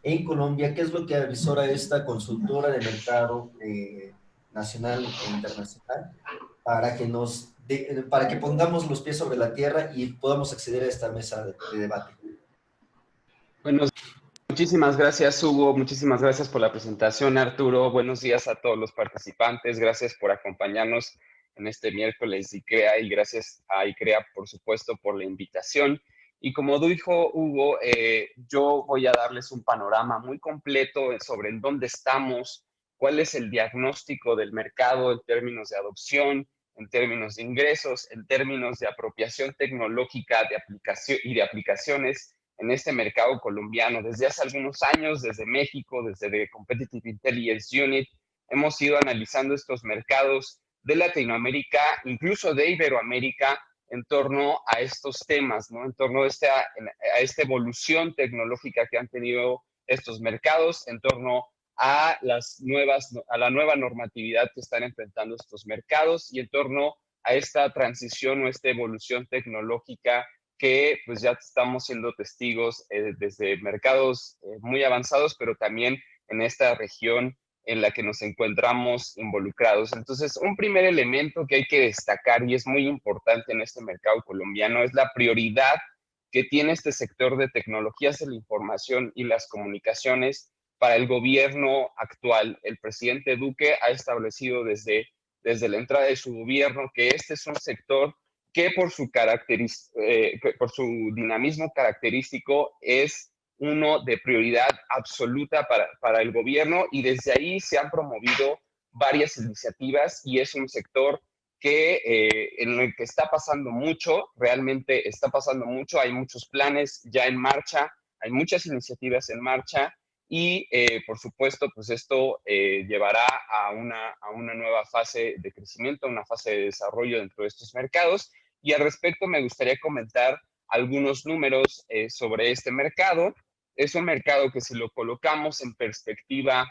en Colombia, qué es lo que avisora esta consultora de mercado nacional e internacional para que para que pongamos los pies sobre la tierra y podamos acceder a esta mesa de debate. Bueno, muchísimas gracias, Hugo. Muchísimas gracias por la presentación, Arturo. Buenos días a todos los participantes. Gracias por acompañarnos en este miércoles de ICREA y gracias a ICREA, por supuesto, por la invitación. Y como dijo Hugo, yo voy a darles un panorama muy completo sobre en dónde estamos, cuál es el diagnóstico del mercado en términos de adopción, en términos de ingresos, en términos de apropiación tecnológica de aplicación y de aplicaciones en este mercado colombiano. Desde hace algunos años, desde México, desde The Competitive Intelligence Unit, hemos ido analizando estos mercados de Latinoamérica, incluso de Iberoamérica, en torno a estos temas, ¿no? En torno a esta evolución tecnológica que han tenido estos mercados, en torno a la nueva normatividad que están enfrentando estos mercados y en torno a esta transición o esta evolución tecnológica que pues ya estamos siendo testigos desde mercados muy avanzados, pero también en esta región en la que nos encontramos involucrados. Entonces, un primer elemento que hay que destacar y es muy importante en este mercado colombiano es la prioridad que tiene este sector de tecnologías de la información y las comunicaciones para el gobierno actual. El presidente Duque ha establecido desde la entrada de su gobierno que este es un sector que por su dinamismo característico es uno de prioridad absoluta para el gobierno y desde ahí se han promovido varias iniciativas y es un sector en el que está pasando mucho, realmente está pasando mucho, hay muchos planes ya en marcha, hay muchas iniciativas en marcha y por supuesto pues esto llevará a una nueva fase de crecimiento, una fase de desarrollo dentro de estos mercados y al respecto me gustaría comentar algunos números sobre este mercado. Es un mercado que si lo colocamos en perspectiva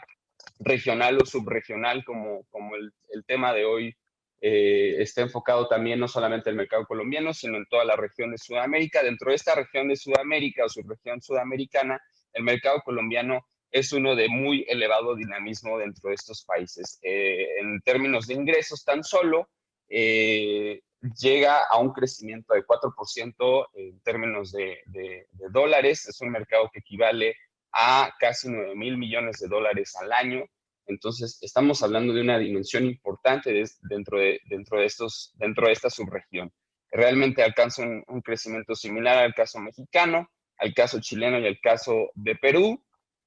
regional o subregional, como el tema de hoy está enfocado también no solamente en el mercado colombiano, sino en toda la región de Sudamérica. Dentro de esta región de Sudamérica o subregión sudamericana, el mercado colombiano es uno de muy elevado dinamismo dentro de estos países. En términos de ingresos, tan solo llega a un crecimiento de 4% en términos de dólares. Es un mercado que equivale a casi 9,000 millones de dólares al año. Entonces, estamos hablando de una dimensión importante dentro de esta subregión. Realmente alcanza un crecimiento similar al caso mexicano, al caso chileno y al caso de Perú.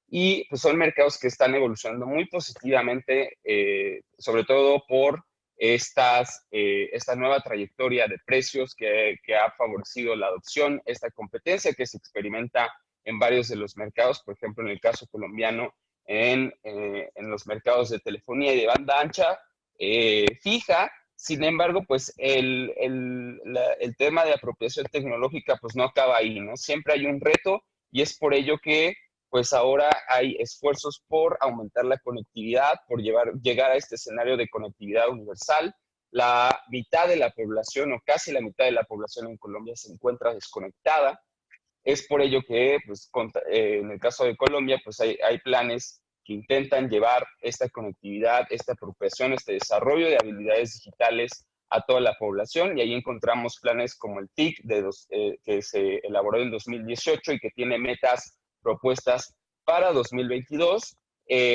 Y pues, son mercados que están evolucionando muy positivamente, sobre todo por esta nueva trayectoria de precios que ha favorecido la adopción, esta competencia que se experimenta en varios de los mercados, por ejemplo, en el caso colombiano, en los mercados de telefonía y de banda ancha fija. Sin embargo, pues el tema de apropiación tecnológica pues no acaba ahí, ¿no? Siempre hay un reto y es por ello que pues ahora hay esfuerzos por aumentar la conectividad, por llegar a este escenario de conectividad universal. La mitad de la población o casi la mitad de la población en Colombia se encuentra desconectada. Es por ello que, pues, en el caso de Colombia, pues hay planes que intentan llevar esta conectividad, esta apropiación, este desarrollo de habilidades digitales a toda la población y ahí encontramos planes como el TIC que se elaboró en 2018 y que tiene metas propuestas para 2022.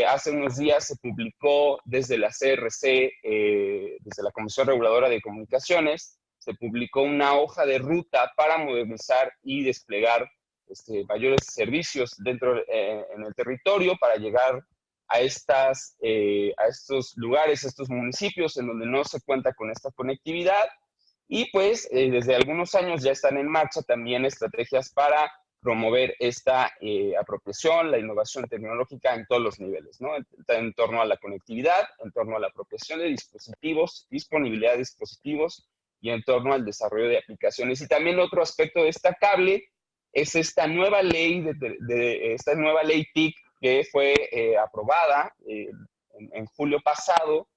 Hace unos días se publicó desde la CRC, desde la Comisión Reguladora de Comunicaciones, se publicó una hoja de ruta para modernizar y desplegar mayores servicios en el territorio para llegar a estos lugares, a estos municipios en donde no se cuenta con esta conectividad. Y pues desde algunos años ya están en marcha también estrategias para promover esta apropiación, la innovación tecnológica en todos los niveles, ¿no? En torno a la conectividad, en torno a la apropiación de dispositivos, disponibilidad de dispositivos y en torno al desarrollo de aplicaciones. Y también otro aspecto destacable es esta nueva ley, esta nueva ley TIC que fue aprobada en julio pasado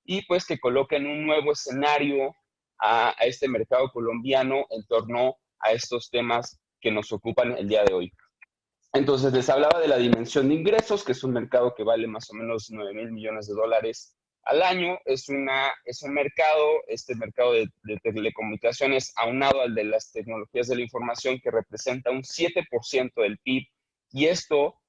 y pues que coloca en un nuevo escenario a este mercado colombiano en torno a estos temas que nos ocupan el día de hoy. Entonces les hablaba de la dimensión de ingresos, que es un mercado que vale más o menos 9,000 millones de dólares al año. Es un mercado, este mercado de telecomunicaciones, aunado al de las tecnologías de la información, que representa un 7% del PIB, y esto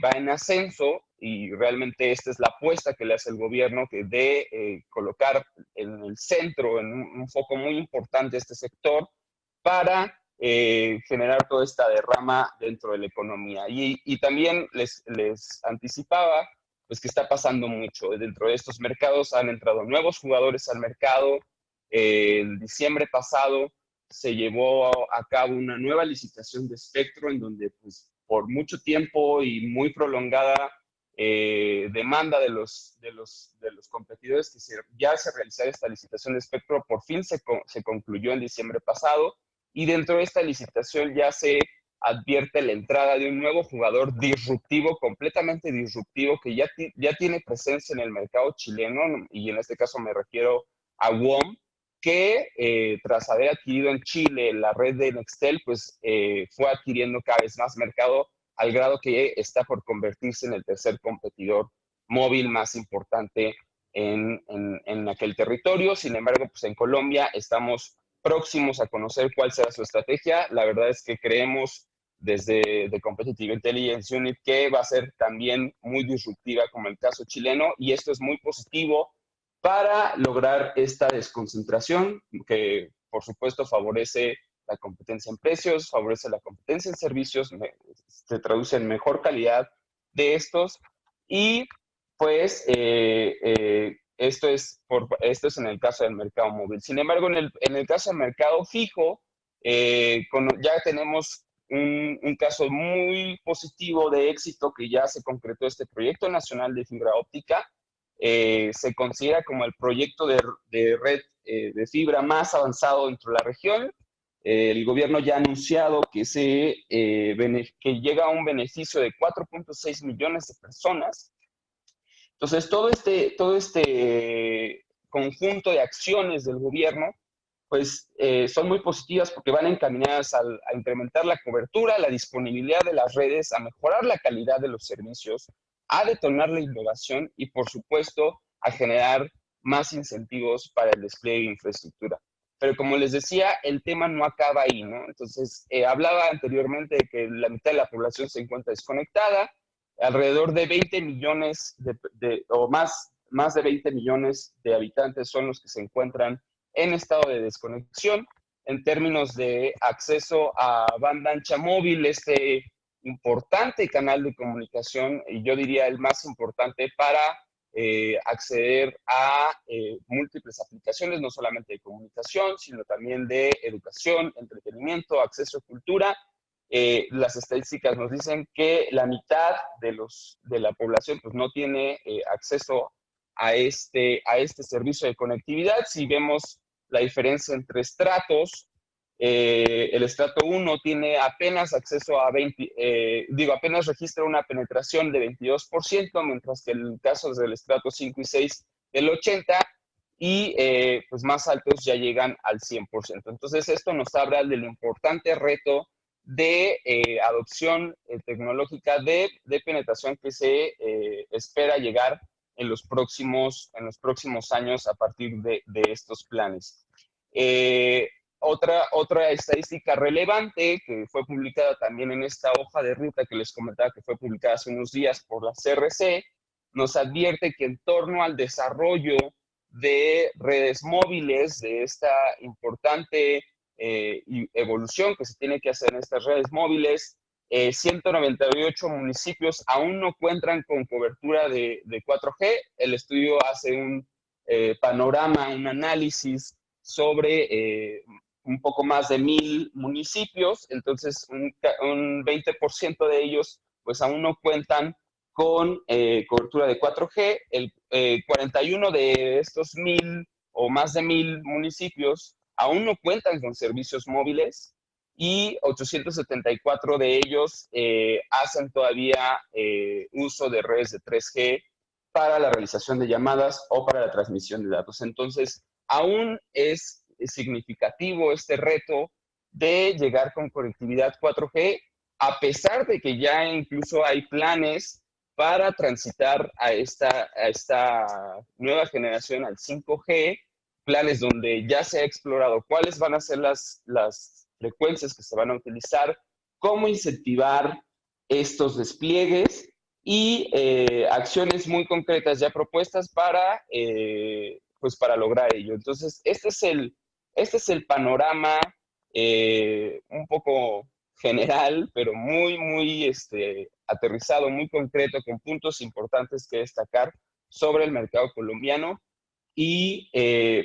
va en ascenso, y realmente esta es la apuesta que le hace el gobierno, que de colocar en el centro, en un foco muy importante este sector, para generar toda esta derrama dentro de la economía. Y también les anticipaba pues que está pasando mucho. Dentro de estos mercados han entrado nuevos jugadores al mercado. En diciembre pasado se llevó a cabo una nueva licitación de espectro, en donde pues, por mucho tiempo y muy prolongada demanda de los competidores, que ya se realizara esta licitación de espectro, por fin se concluyó en diciembre pasado, y dentro de esta licitación ya se advierte la entrada de un nuevo jugador disruptivo, completamente disruptivo, que ya tiene presencia en el mercado chileno, y en este caso me refiero a WOM, que tras haber adquirido en Chile la red de Nextel, pues fue adquiriendo cada vez más mercado, al grado que está por convertirse en el tercer competidor móvil más importante en aquel territorio. Sin embargo, pues en Colombia estamos próximos a conocer cuál será su estrategia. La verdad es que creemos desde The Competitive Intelligence Unit que va a ser también muy disruptiva, como el caso chileno, y esto es muy positivo para lograr esta desconcentración que, por supuesto, favorece la competencia en precios, favorece la competencia en servicios, se traduce en mejor calidad de estos, y pues esto es en el caso del mercado móvil. Sin embargo, en el caso del mercado fijo, ya tenemos un caso muy positivo de éxito, que ya se concretó este proyecto nacional de fibra óptica. Se considera como el proyecto de red de fibra más avanzado dentro de la región. El gobierno ya ha anunciado que llega a un beneficio de 4,6 millones de personas. Entonces, todo este conjunto de acciones del gobierno, pues son muy positivas, porque van encaminadas a incrementar la cobertura, la disponibilidad de las redes, a mejorar la calidad de los servicios, a detonar la innovación y, por supuesto, a generar más incentivos para el despliegue de infraestructura. Pero como les decía, el tema no acaba ahí, ¿no? Entonces, hablaba anteriormente de que la mitad de la población se encuentra desconectada, alrededor de 20 millones o más de 20 millones de habitantes son los que se encuentran en estado de desconexión. En términos de acceso a banda ancha móvil, este importante canal de comunicación, y yo diría el más importante para acceder a múltiples aplicaciones, no solamente de comunicación, sino también de educación, entretenimiento, acceso a cultura. Las estadísticas nos dicen que la mitad de la población pues, no tiene acceso a este servicio de conectividad. Si vemos la diferencia entre estratos, el estrato 1 tiene apenas acceso a apenas registra una penetración de 22%, mientras que el caso del estrato 5 y 6 del 80%, y pues más altos ya llegan al 100%. Entonces esto nos habla del importante reto de adopción tecnológica de penetración que se espera llegar en los próximos años a partir de estos planes. Otra estadística relevante que fue publicada también en esta hoja de ruta que les comentaba, que fue publicada hace unos días por la CRC, nos advierte que en torno al desarrollo de redes móviles, de esta importante evolución que se tiene que hacer en estas redes móviles, 198 municipios aún no cuentan con cobertura de 4G. El estudio hace un panorama, un análisis sobre un poco más de 1,000 municipios, entonces un 20% de ellos pues aún no cuentan con cobertura de 4G. 41 de estos 1,000 o más de 1,000 municipios aún no cuentan con servicios móviles, y 874 de ellos hacen todavía uso de redes de 3G para la realización de llamadas o para la transmisión de datos. Entonces, aún es significativo este reto de llegar con conectividad 4G, a pesar de que ya incluso hay planes para transitar a esta nueva generación, al 5G, planes donde ya se ha explorado cuáles van a ser las frecuencias que se van a utilizar, cómo incentivar estos despliegues y acciones muy concretas ya propuestas pues para lograr ello. Entonces, este es el panorama un poco general, pero muy aterrizado, muy concreto, con puntos importantes que destacar sobre el mercado colombiano y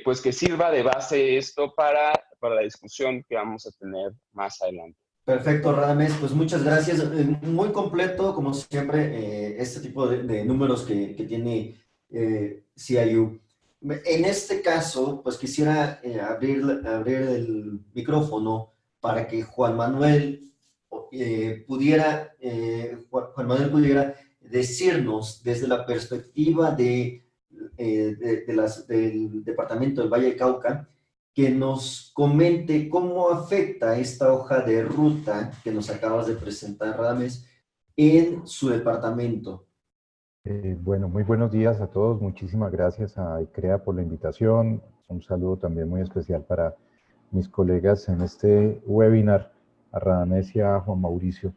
pues que sirva de base esto para la discusión que vamos a tener más adelante. Perfecto, Radamés, pues muchas gracias. Muy completo, como siempre, este tipo de números que tiene CIU. En este caso, pues quisiera abrir el micrófono para que Juan Manuel pudiera decirnos desde la perspectiva del departamento del Valle del Cauca, que nos comente cómo afecta esta hoja de ruta que nos acabas de presentar, Radames, en su departamento. Bueno, muy buenos días a todos. Muchísimas gracias a ICREA por la invitación. Un saludo también muy especial para mis colegas en este webinar, a Radamés y a Juan Mauricio.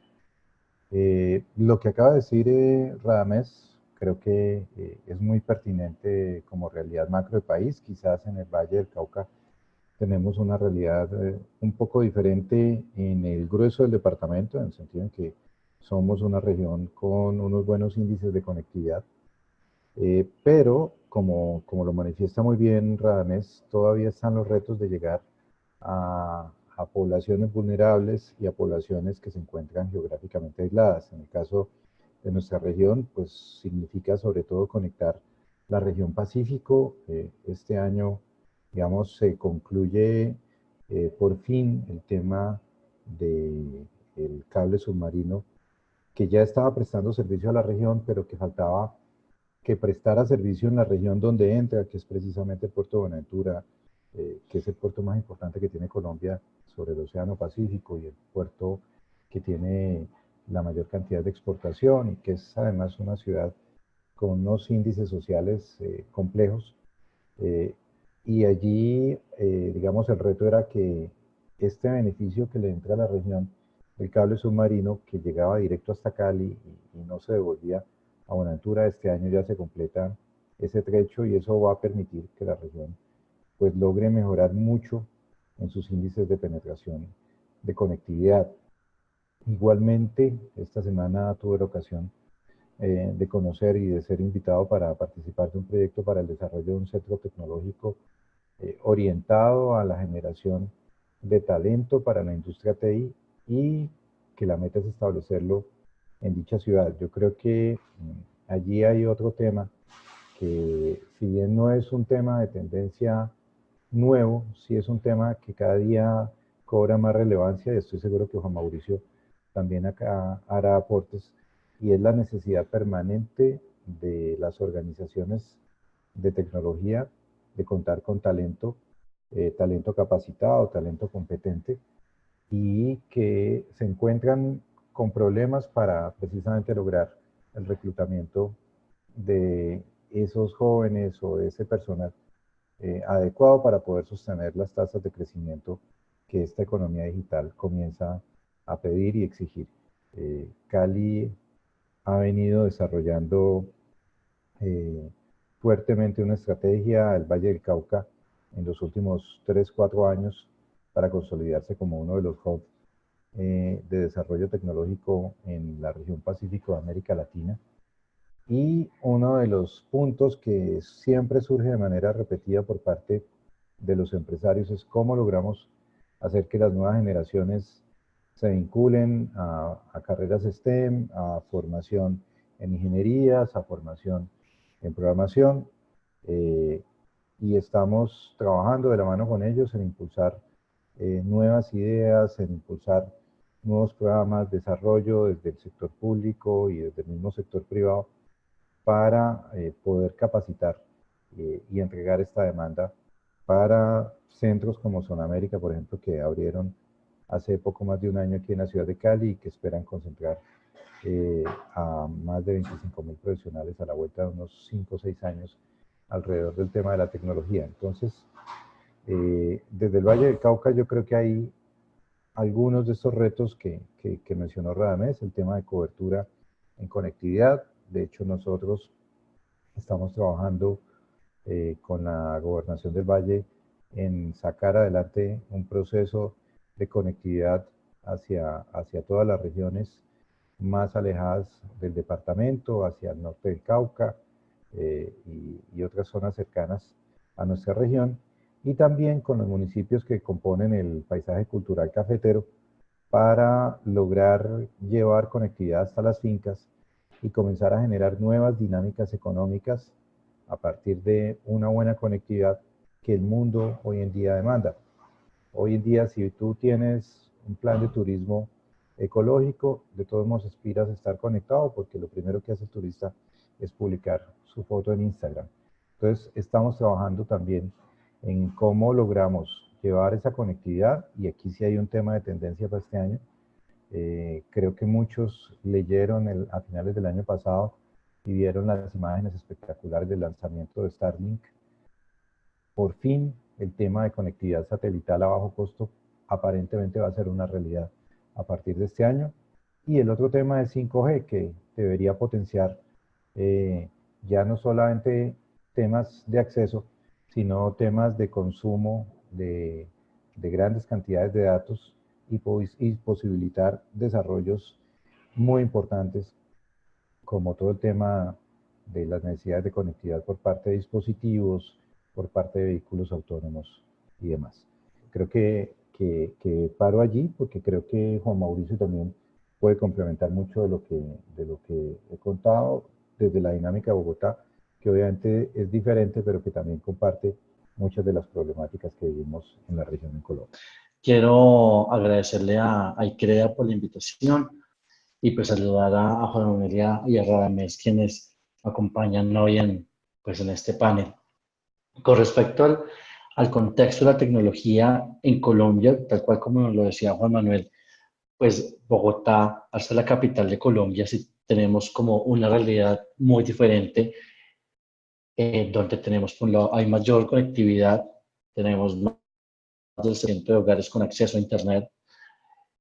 Lo que acaba de decir Radamés, creo que es muy pertinente como realidad macro de país. Quizás en el Valle del Cauca tenemos una realidad un poco diferente en el grueso del departamento, en el sentido en que somos una región con unos buenos índices de conectividad, pero como lo manifiesta muy bien Radamés, todavía están los retos de llegar a poblaciones vulnerables y a poblaciones que se encuentran geográficamente aisladas. En el caso de nuestra región, pues significa sobre todo conectar la región Pacífico. Este año, digamos, se concluye por fin el tema del cable submarino que ya estaba prestando servicio a la región, pero que faltaba que prestara servicio en la región donde entra, que es precisamente el puerto de Buenaventura, que es el puerto más importante que tiene Colombia sobre el Océano Pacífico y el puerto que tiene la mayor cantidad de exportación y que es además una ciudad con unos índices sociales complejos. Eh, y allí, digamos, el reto era que este beneficio que le entra a la región, el cable submarino que llegaba directo hasta Cali y no se devolvía a Buenaventura, este año ya se completa ese trecho y eso va a permitir que la región pues logre mejorar mucho en sus índices de penetración de conectividad. Igualmente, esta semana tuve la ocasión de conocer y de ser invitado para participar de un proyecto para el desarrollo de un centro tecnológico orientado a la generación de talento para la industria TI y que la meta es establecerlo en dicha ciudad. Yo creo que allí hay otro tema que si bien no es un tema de tendencia nuevo, sí es un tema que cada día cobra más relevancia y estoy seguro que Juan Mauricio también acá hará aportes y es la necesidad permanente de las organizaciones de tecnología de contar con talento, talento capacitado, talento competente y que se encuentran con problemas para precisamente lograr el reclutamiento de esos jóvenes o de ese personal adecuado para poder sostener las tasas de crecimiento que esta economía digital comienza a pedir y exigir. Cali ha venido desarrollando eh, fuertemente una estrategia del Valle del Cauca en los últimos 3, 4 años para consolidarse como uno de los hubs de desarrollo tecnológico en la región Pacífico de América Latina. Y uno de los puntos que siempre surge de manera repetida por parte de los empresarios es cómo logramos hacer que las nuevas generaciones se vinculen a carreras STEM, a formación en ingenierías, a formación en programación. eh, y estamos trabajando de la mano con ellos en impulsar nuevas ideas, en impulsar nuevos programas de desarrollo desde el sector público y desde el mismo sector privado para poder capacitar y entregar esta demanda para centros como Zonamérica, por ejemplo, que abrieron hace poco más de un año aquí en la ciudad de Cali y que esperan concentrar a más de 25.000 profesionales a la vuelta de unos 5 o 6 años alrededor del tema de la tecnología. Entonces, desde el Valle del Cauca yo creo que hay algunos de estos retos que mencionó Radamés, el tema de cobertura en conectividad. De hecho, nosotros estamos trabajando con la Gobernación del Valle en sacar adelante un proceso de conectividad hacia todas las regiones más alejadas del departamento, hacia el norte del Cauca y otras zonas cercanas a nuestra región, y también con los municipios que componen el paisaje cultural cafetero para lograr llevar conectividad hasta las fincas y comenzar a generar nuevas dinámicas económicas a partir de una buena conectividad que el mundo hoy en día demanda. Hoy en día, si tú tienes un plan de turismo ecológico, de todos modos aspiras a estar conectado porque lo primero que hace el turista es publicar su foto en Instagram. Entonces, estamos trabajando también en cómo logramos llevar esa conectividad, y aquí sí hay un tema de tendencia para este año. Creo que muchos leyeron a finales del año pasado y vieron las imágenes espectaculares del lanzamiento de Starlink. Por fin, el tema de conectividad satelital a bajo costo aparentemente va a ser una realidad a partir de este año. Y el otro tema es 5G, que debería potenciar ya no solamente temas de acceso, sino temas de consumo de grandes cantidades de datos y posibilitar desarrollos muy importantes, como todo el tema de las necesidades de conectividad por parte de dispositivos, por parte de vehículos autónomos y demás. Creo que paro allí porque creo que Juan Mauricio también puede complementar mucho de lo que he contado desde la dinámica de Bogotá, que obviamente es diferente, pero que también comparte muchas de las problemáticas que vivimos en la región en Colombia. Quiero agradecerle a ICREA por la invitación y pues saludar a Juan Manuel y a Radamés, quienes acompañan hoy pues en este panel. Con respecto al contexto de la tecnología en Colombia, tal cual como lo decía Juan Manuel, pues Bogotá, al ser la capital de Colombia, sí tenemos como una realidad muy diferente, donde tenemos, por un lado, hay mayor conectividad, tenemos más del 60% de hogares con acceso a Internet.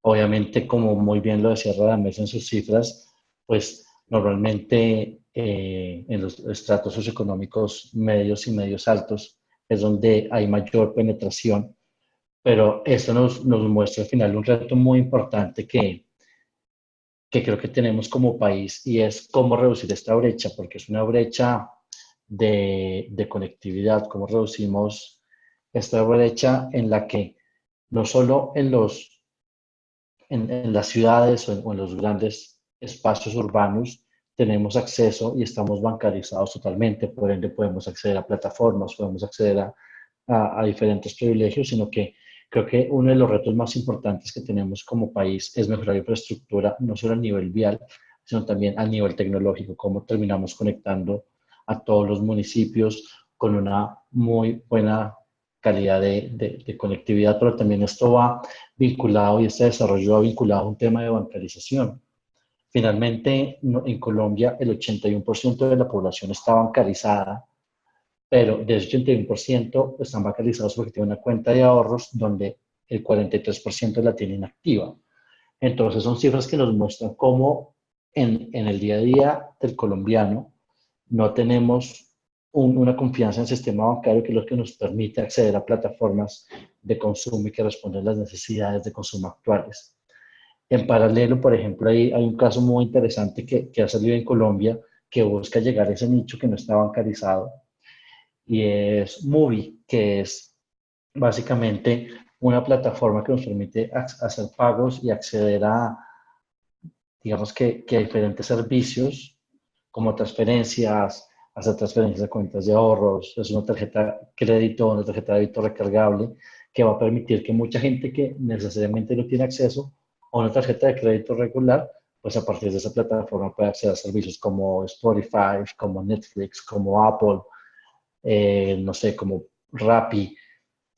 Obviamente, como muy bien lo decía Radamés en sus cifras, pues normalmente en los estratos socioeconómicos medios y medios altos es donde hay mayor penetración, pero esto nos muestra al final un reto muy importante que creo que tenemos como país, y es cómo reducir esta brecha, porque es una brecha de conectividad, cómo reducimos esta brecha en la que no solo en las ciudades o en los grandes espacios urbanos tenemos acceso y estamos bancarizados totalmente, por ende podemos acceder a plataformas, podemos acceder a diferentes privilegios, sino que creo que uno de los retos más importantes que tenemos como país es mejorar la infraestructura, no solo a nivel vial, sino también a nivel tecnológico, cómo terminamos conectando a todos los municipios con una muy buena calidad de conectividad, pero también esto va vinculado, y este desarrollo va vinculado a un tema de bancarización. Finalmente, en Colombia el 81% de la población está bancarizada, pero de ese 81% están bancarizados porque tienen una cuenta de ahorros donde el 43% la tienen activa. Entonces son cifras que nos muestran cómo en el día a día del colombiano no tenemos una confianza en el sistema bancario, que es lo que nos permite acceder a plataformas de consumo y que responden a las necesidades de consumo actuales. En paralelo, por ejemplo, hay un caso muy interesante que ha salido en Colombia, que busca llegar a ese nicho que no está bancarizado, y es Movie, que es básicamente una plataforma que nos permite hacer pagos y acceder a, digamos que a diferentes servicios como transferencias, hacer transferencias a cuentas de ahorros. Es una tarjeta crédito, una tarjeta de débito recargable que va a permitir que mucha gente que necesariamente no tiene acceso a una tarjeta de crédito regular, pues a partir de esa plataforma pueda acceder a servicios como Spotify, como Netflix, como Apple, no sé, como Rappi,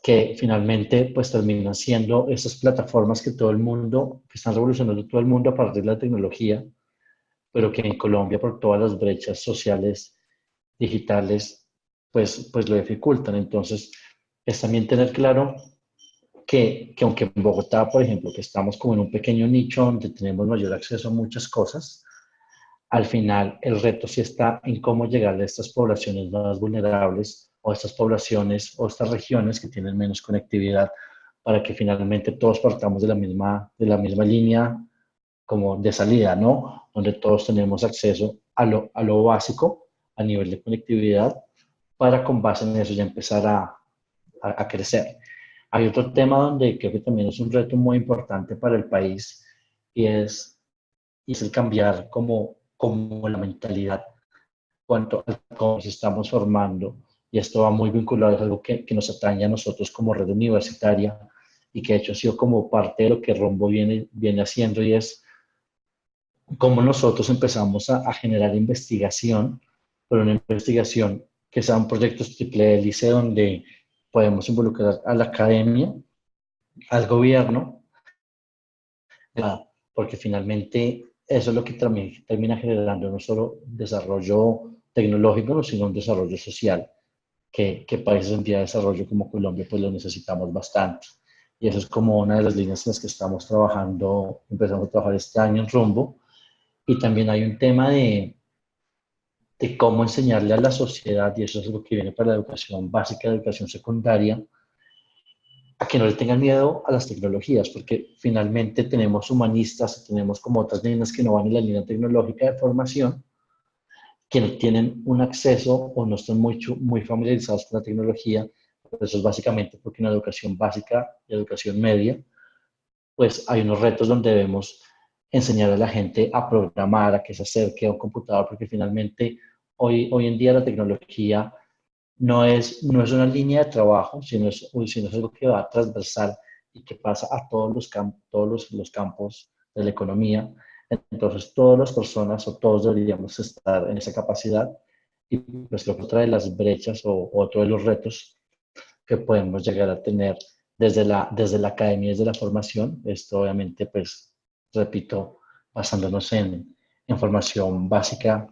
que finalmente pues terminan siendo esas plataformas que todo el mundo, que están revolucionando todo el mundo a partir de la tecnología, pero que en Colombia por todas las brechas sociales, digitales, pues lo dificultan. Entonces, es también tener claro que aunque en Bogotá, por ejemplo, que estamos como en un pequeño nicho donde tenemos mayor acceso a muchas cosas, al final el reto sí está en cómo llegar a estas poblaciones más vulnerables o estas poblaciones o estas regiones que tienen menos conectividad para que finalmente todos partamos de la misma línea como de salida, ¿no? Donde todos tenemos acceso a lo básico a nivel de conectividad para con base en eso ya empezar a crecer. Hay otro tema donde creo que también es un reto muy importante para el país y es el cambiar como la mentalidad cuanto a cómo nos estamos formando. Y esto va muy vinculado, es algo que nos atañe a nosotros como red universitaria y que de hecho ha sido como parte de lo que Rombo viene haciendo y es cómo nosotros empezamos a generar investigación, pero una investigación que sean proyectos triple hélice donde podemos involucrar a la academia, al gobierno, porque finalmente eso es lo que también termina generando no solo desarrollo tecnológico, sino un desarrollo social, que países en vía de desarrollo como Colombia pues lo necesitamos bastante. Y eso es como una de las líneas en las que estamos trabajando, empezamos a trabajar este año en Rumbo. Y también hay un tema de cómo enseñarle a la sociedad, y eso es lo que viene para la educación básica, la educación secundaria, a que no le tengan miedo a las tecnologías, porque finalmente tenemos humanistas, tenemos como otras líneas que no van en la línea tecnológica de formación, que no tienen un acceso o no están muy familiarizados con la tecnología. Eso es básicamente porque en la educación básica y educación media, pues hay unos retos donde debemos enseñar a la gente a programar, a que se acerque a un computador, porque finalmente hoy en día la tecnología no es una línea de trabajo, sino es algo que va transversal y que pasa a todos los campos de la economía. Entonces, todas las personas o todos deberíamos estar en esa capacidad y pues creo que otra de las brechas o otro de los retos que podemos llegar a tener desde la academia, desde la formación, esto obviamente, pues, repito, basándonos en formación básica,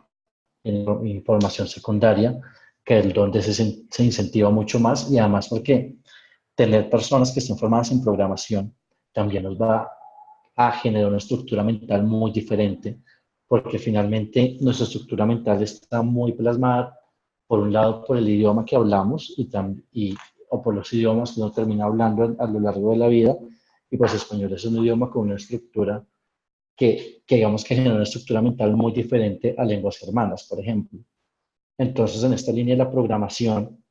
en formación secundaria, que es donde se incentiva mucho más y además porque tener personas que estén formadas en programación también nos va a generar una estructura mental muy diferente, porque finalmente nuestra estructura mental está muy plasmada, por un lado, por el idioma que hablamos o por los idiomas que uno termina hablando a lo largo de la vida, y pues español es un idioma con una estructura que digamos que genera una estructura mental muy diferente a lenguas hermanas, por ejemplo. Entonces, en esta línea de la programación,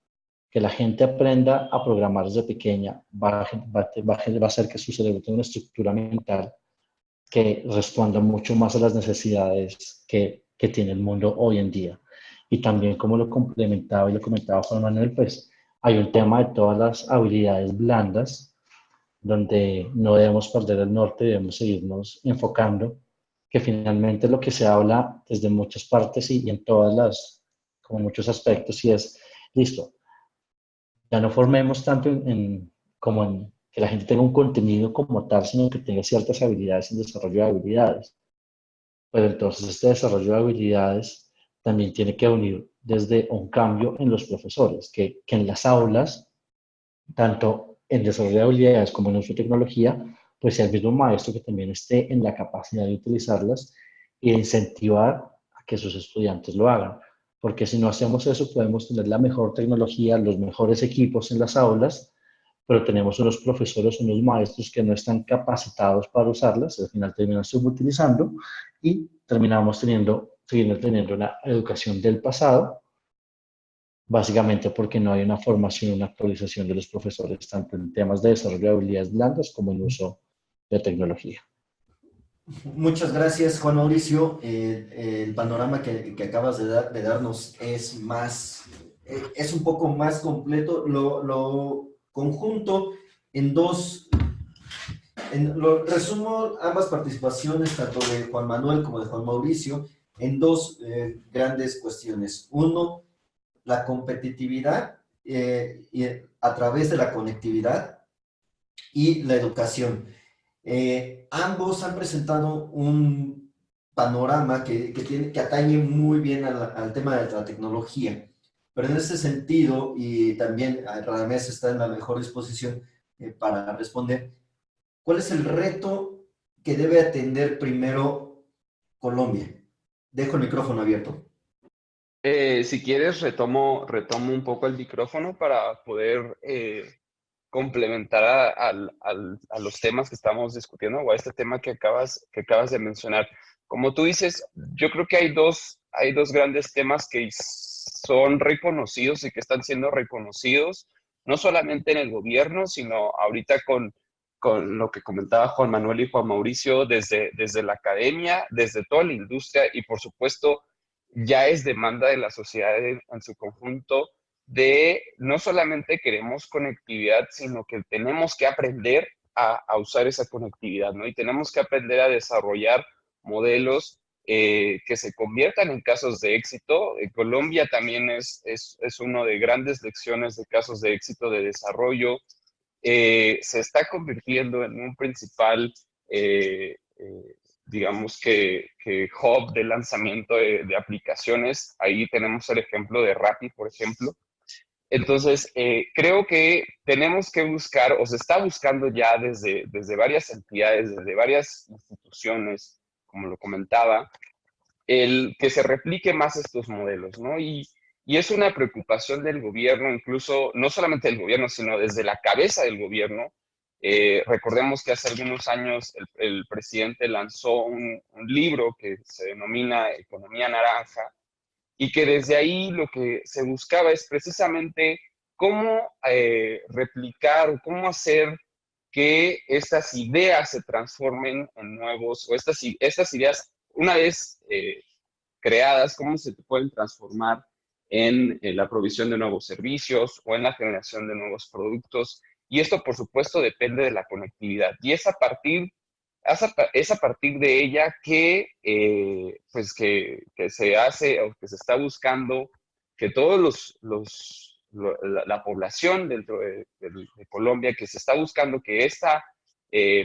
que la gente aprenda a programar desde pequeña va a hacer que su cerebro tenga una estructura mental que responda mucho más a las necesidades que tiene el mundo hoy en día. Y también como lo complementaba y lo comentaba Juan Manuel, pues hay un tema de todas las habilidades blandas, donde no debemos perder el norte, debemos seguirnos enfocando, que finalmente lo que se habla desde muchas partes y en todas como muchos aspectos, y es, listo, ya no formemos tanto como en que la gente tenga un contenido como tal, sino que tenga ciertas habilidades en desarrollo de habilidades. Pero entonces este desarrollo de habilidades también tiene que unir desde un cambio en los profesores, que en las aulas, tanto en desarrollo de habilidades como en uso de tecnología, pues sea el mismo maestro que también esté en la capacidad de utilizarlas y de incentivar a que sus estudiantes lo hagan. Porque si no hacemos eso, podemos tener la mejor tecnología, los mejores equipos en las aulas, pero tenemos unos profesores, unos maestros que no están capacitados para usarlas, al final terminan subutilizando y terminamos siguiendo teniendo una educación del pasado, básicamente porque no hay una formación, una actualización de los profesores, tanto en temas de desarrollo de habilidades blandas como en uso de tecnología. Muchas gracias, Juan Mauricio. El panorama que acabas de darnos es es un poco más completo. Lo conjunto en lo resumo ambas participaciones, tanto de Juan Manuel como de Juan Mauricio, en dos grandes cuestiones. Uno, la competitividad y a través de la conectividad y la educación. Ambos han presentado un panorama que atañe muy bien al tema de la tecnología. Pero en ese sentido, y también Radamés está en la mejor disposición para responder, ¿cuál es el reto que debe atender primero Colombia? Dejo el micrófono abierto. Si quieres, retomo un poco el micrófono para poder complementar a los temas que estamos discutiendo o a este tema que acabas de mencionar. Como tú dices, yo creo que hay dos grandes temas que son reconocidos y que están siendo reconocidos, no solamente en el gobierno, sino ahorita con lo que comentaba Juan Manuel y Juan Mauricio desde la academia, desde toda la industria y por supuesto ya es demanda de la sociedad en su conjunto de no solamente queremos conectividad, sino que tenemos que aprender a usar esa conectividad, ¿no? Y tenemos que aprender a desarrollar modelos que se conviertan en casos de éxito. Colombia también es uno de grandes lecciones de casos de éxito de desarrollo. Se está convirtiendo en un principal digamos que hub de lanzamiento de aplicaciones. Ahí tenemos el ejemplo de Rappi, por ejemplo. Entonces, creo que tenemos que buscar, o se está buscando ya desde varias entidades, desde varias instituciones, como lo comentaba, el que se replique más estos modelos, ¿no? Y es una preocupación del gobierno, incluso no solamente del gobierno, sino desde la cabeza del gobierno. Recordemos que hace algunos años el presidente lanzó un libro que se denomina Economía Naranja, y que desde ahí lo que se buscaba es precisamente cómo replicar o cómo hacer que estas ideas se transformen en nuevos, o estas ideas, una vez creadas, cómo se pueden transformar en la provisión de nuevos servicios o en la generación de nuevos productos. Y esto, por supuesto, depende de la conectividad. Y es a partir de ella que, pues que se hace o que se está buscando que todos la población dentro de Colombia, que se está buscando que esta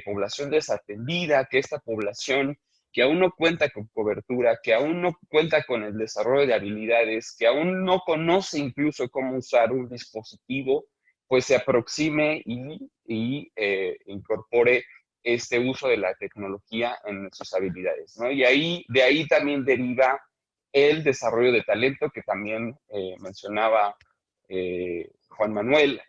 población desatendida, que esta población que aún no cuenta con cobertura, que aún no cuenta con el desarrollo de habilidades, que aún no conoce incluso cómo usar un dispositivo, pues se aproxime y incorpore este uso de la tecnología en sus habilidades, ¿no? Y de ahí también deriva el desarrollo de talento que también mencionaba Juan Manuel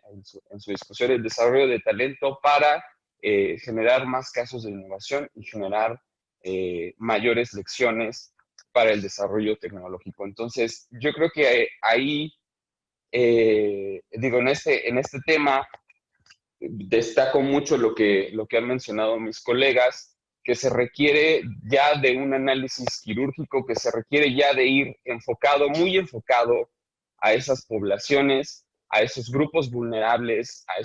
en su discusión, el desarrollo de talento para generar más casos de innovación y generar mayores lecciones para el desarrollo tecnológico. Entonces, yo creo que ahí, digo, en este tema, destaco mucho lo que han mencionado mis colegas, que se requiere ya de un análisis quirúrgico, que se requiere ya de ir enfocado, muy enfocado a esas poblaciones, a esos grupos vulnerables, a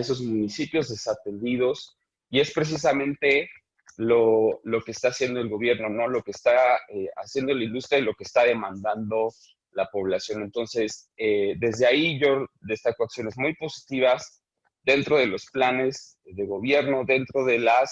esos municipios desatendidos, y es precisamente lo que está haciendo el gobierno, ¿no? Lo que está haciendo la industria y lo que está demandando la población. Entonces, desde ahí yo destaco acciones muy positivas dentro de los planes de gobierno, dentro de la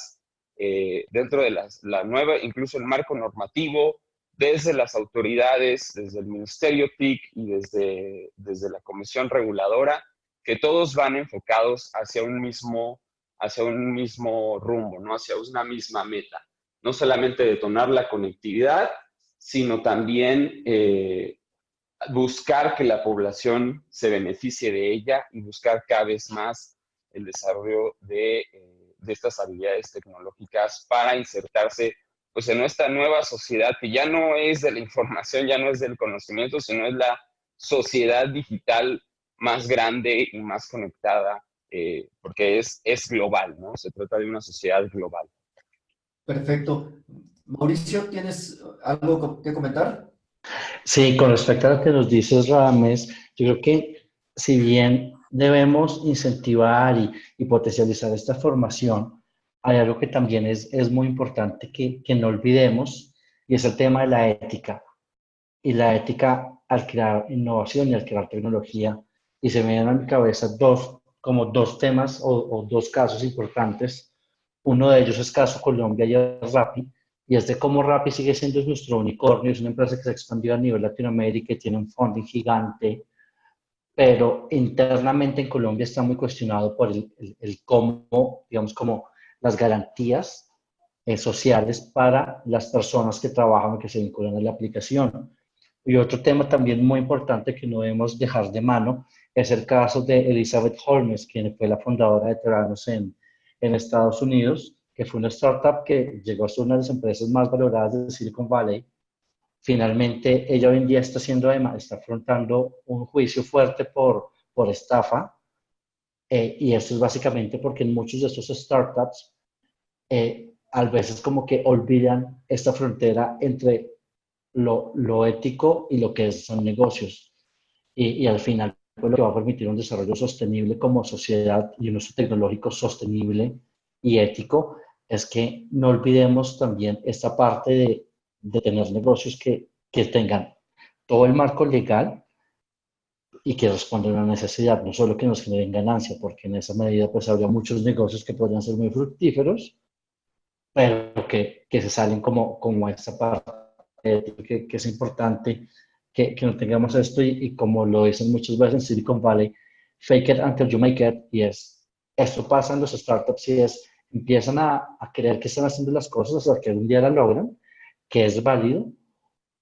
nueva, incluso el marco normativo, desde las autoridades, desde el Ministerio TIC y desde la Comisión Reguladora, que todos van enfocados hacia un mismo rumbo, ¿no? Hacia una misma meta. No solamente detonar la conectividad, sino también buscar que la población se beneficie de ella y buscar cada vez más el desarrollo de estas habilidades tecnológicas para insertarse pues, en esta nueva sociedad que ya no es de la información, ya no es del conocimiento, sino es la sociedad digital más grande y más conectada, porque es global, ¿no? Se trata de una sociedad global. Perfecto. Mauricio, ¿tienes algo que comentar? Sí, con respecto a lo que nos dices, Radamés, yo creo que si bien debemos incentivar y potencializar esta formación, hay algo que también es muy importante que no olvidemos, y es el tema de la ética. Y la ética al crear innovación y al crear tecnología y se me vienen a mi cabeza dos temas o dos casos importantes. Uno de ellos es caso Colombia y es Rappi, y es de cómo Rappi sigue siendo nuestro unicornio, es una empresa que se ha expandido a nivel Latinoamérica y tiene un funding gigante, pero internamente en Colombia está muy cuestionado por el cómo, digamos, como las garantías sociales para las personas que trabajan o que se vinculan a la aplicación. Y otro tema también muy importante que no debemos dejar de mano es el caso de Elizabeth Holmes, quien fue la fundadora de Theranos en Estados Unidos, que fue una startup que llegó a ser una de las empresas más valoradas de Silicon Valley. Finalmente, ella hoy en día está afrontando un juicio fuerte por estafa, y esto es básicamente porque en muchos de estos startups a veces como que olvidan esta frontera entre lo ético y lo que son negocios. Y al final, pues, lo que va a permitir un desarrollo sostenible como sociedad y un uso tecnológico sostenible y ético es que no olvidemos también esta parte de tener negocios que tengan todo el marco legal y que respondan a una necesidad, no solo que nos generen ganancia, porque en esa medida pues habría muchos negocios que podrían ser muy fructíferos, pero que se salen como esta parte que es importante que no tengamos esto y como lo dicen muchas veces en Silicon Valley, fake it until you make it, y esto pasa en los startups y empiezan a creer que están haciendo las cosas hasta que un día la logran, que es válido,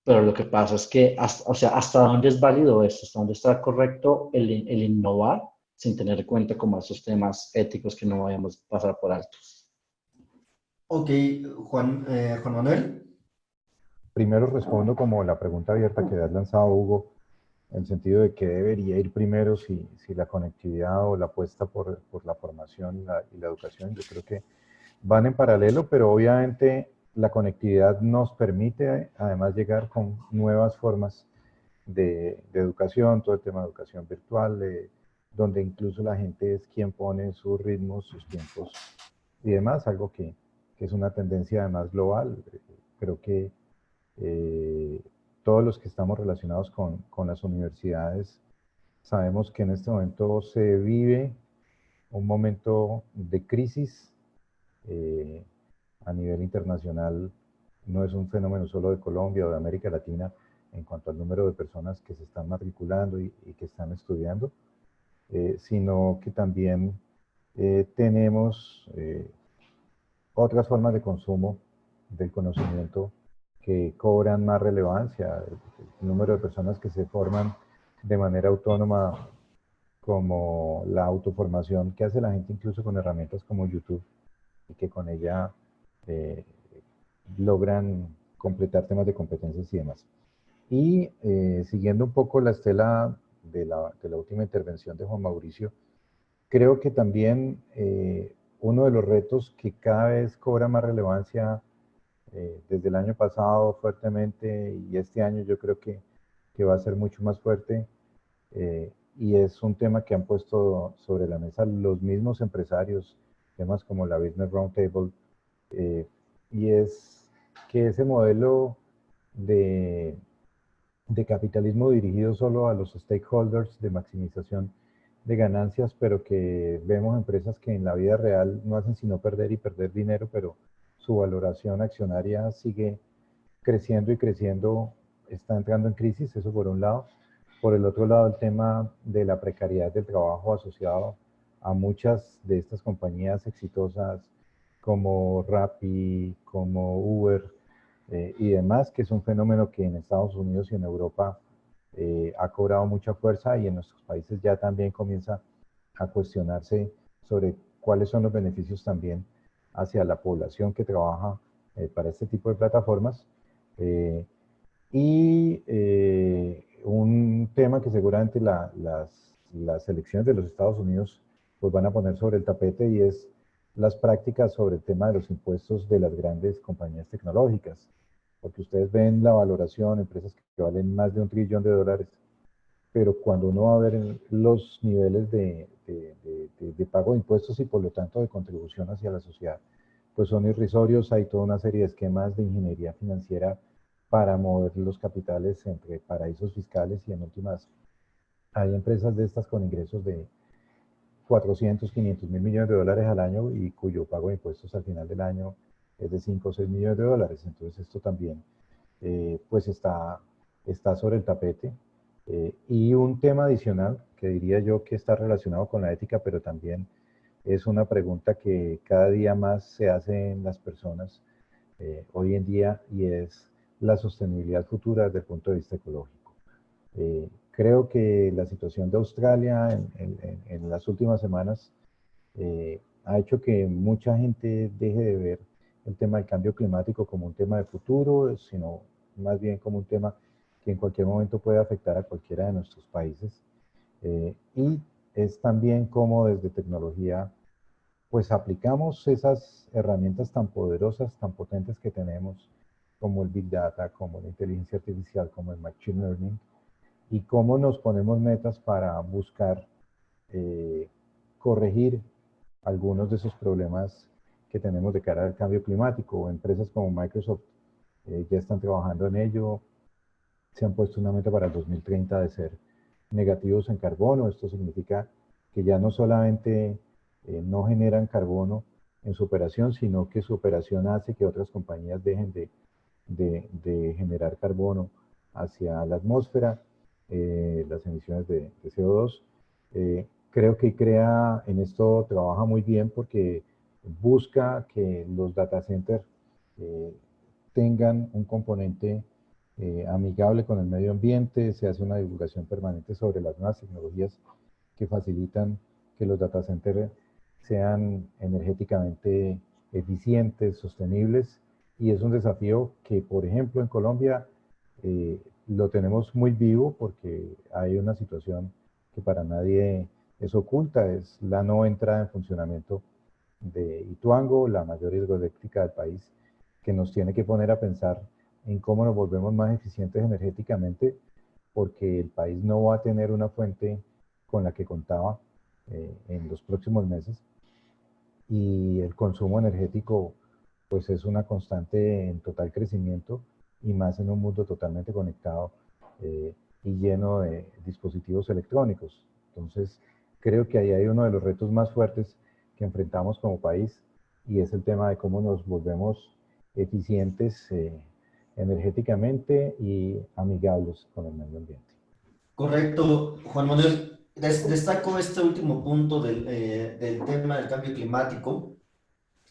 pero lo que pasa es que, hasta dónde es válido esto, hasta dónde está correcto el innovar sin tener en cuenta como esos temas éticos que no vayamos a pasar por alto. Ok, Juan Manuel. Primero respondo como la pregunta abierta que has lanzado, Hugo, en el sentido de que debería ir primero si la conectividad o la apuesta por la formación y la educación. Yo creo que van en paralelo, pero obviamente la conectividad nos permite además llegar con nuevas formas de educación, todo el tema de educación virtual, donde incluso la gente es quien pone sus ritmos, sus tiempos y demás, algo que es una tendencia además global. Creo que eh, todos los que estamos relacionados con las universidades sabemos que en este momento se vive un momento de crisis eh, a nivel internacional. No es un fenómeno solo de Colombia o de América Latina en cuanto al número de personas que se están matriculando y que están estudiando, sino que también tenemos otras formas de consumo del conocimiento que cobran más relevancia. El número de personas que se forman de manera autónoma, como la autoformación que hace la gente incluso con herramientas como YouTube, y que con ella eh, logran completar temas de competencias y demás. Y siguiendo un poco la estela de la última intervención de Juan Mauricio, creo que también uno de los retos que cada vez cobra más relevancia desde el año pasado fuertemente y este año yo creo que va a ser mucho más fuerte, y es un tema que han puesto sobre la mesa los mismos empresarios, temas como la Business Roundtable, eh, y es que ese modelo de, de capitalismo dirigido solo a los stakeholders, de maximización de ganancias, pero que vemos empresas que en la vida real no hacen sino perder y perder dinero, pero su valoración accionaria sigue creciendo y creciendo, está entrando en crisis, eso por un lado. Por el otro lado, el tema de la precariedad del trabajo asociado a muchas de estas compañías exitosas como Rappi, como Uber y demás, que es un fenómeno que en Estados Unidos y en Europa ha cobrado mucha fuerza y en nuestros países ya también comienza a cuestionarse sobre cuáles son los beneficios también hacia la población que trabaja para este tipo de plataformas. Un tema que seguramente las elecciones de los Estados Unidos pues van a poner sobre el tapete, y es las prácticas sobre el tema de los impuestos de las grandes compañías tecnológicas. Porque ustedes ven la valoración, empresas que valen más de $1 trillón, pero cuando uno va a ver los niveles de pago de impuestos y por lo tanto de contribución hacia la sociedad, pues son irrisorios. Hay toda una serie de esquemas de ingeniería financiera para mover los capitales entre paraísos fiscales y en últimas hay empresas de estas con ingresos de 400, 500 mil millones de dólares al año y cuyo pago de impuestos al final del año es de 5 o 6 millones de dólares. Entonces esto también pues está sobre el tapete. Y un tema adicional que diría yo que está relacionado con la ética, pero también es una pregunta que cada día más se hace en las personas hoy en día, y es la sostenibilidad futura desde el punto de vista ecológico. Creo que la situación de Australia en las últimas semanas ha hecho que mucha gente deje de ver el tema del cambio climático como un tema de futuro, sino más bien como un tema que en cualquier momento puede afectar a cualquiera de nuestros países. Y es también como desde tecnología pues aplicamos esas herramientas tan poderosas, tan potentes que tenemos, como el Big Data, como la inteligencia artificial, como el Machine Learning, y cómo nos ponemos metas para buscar corregir algunos de esos problemas que tenemos de cara al cambio climático. Empresas como Microsoft ya están trabajando en ello, se han puesto una meta para el 2030 de ser negativos en carbono. Esto significa que ya no solamente no generan carbono en su operación, sino que su operación hace que otras compañías dejen de generar carbono hacia la atmósfera, las emisiones de CO2. Creo que ICREA en esto trabaja muy bien porque busca que los data centers tengan un componente amigable con el medio ambiente. Se hace una divulgación permanente sobre las nuevas tecnologías que facilitan que los data centers sean energéticamente eficientes, sostenibles, y es un desafío que, por ejemplo, en Colombia lo tenemos muy vivo porque hay una situación que para nadie es oculta, es la no entrada en funcionamiento de Ituango, la mayor hidroeléctrica del país, que nos tiene que poner a pensar en cómo nos volvemos más eficientes energéticamente, porque el país no va a tener una fuente con la que contaba en los próximos meses, y el consumo energético pues es una constante en total crecimiento, y más en un mundo totalmente conectado y lleno de dispositivos electrónicos. Entonces, creo que ahí hay uno de los retos más fuertes que enfrentamos como país, y es el tema de cómo nos volvemos eficientes energéticamente y amigables con el medio ambiente. Correcto, Juan Manuel. Destaco este último punto del tema del cambio climático,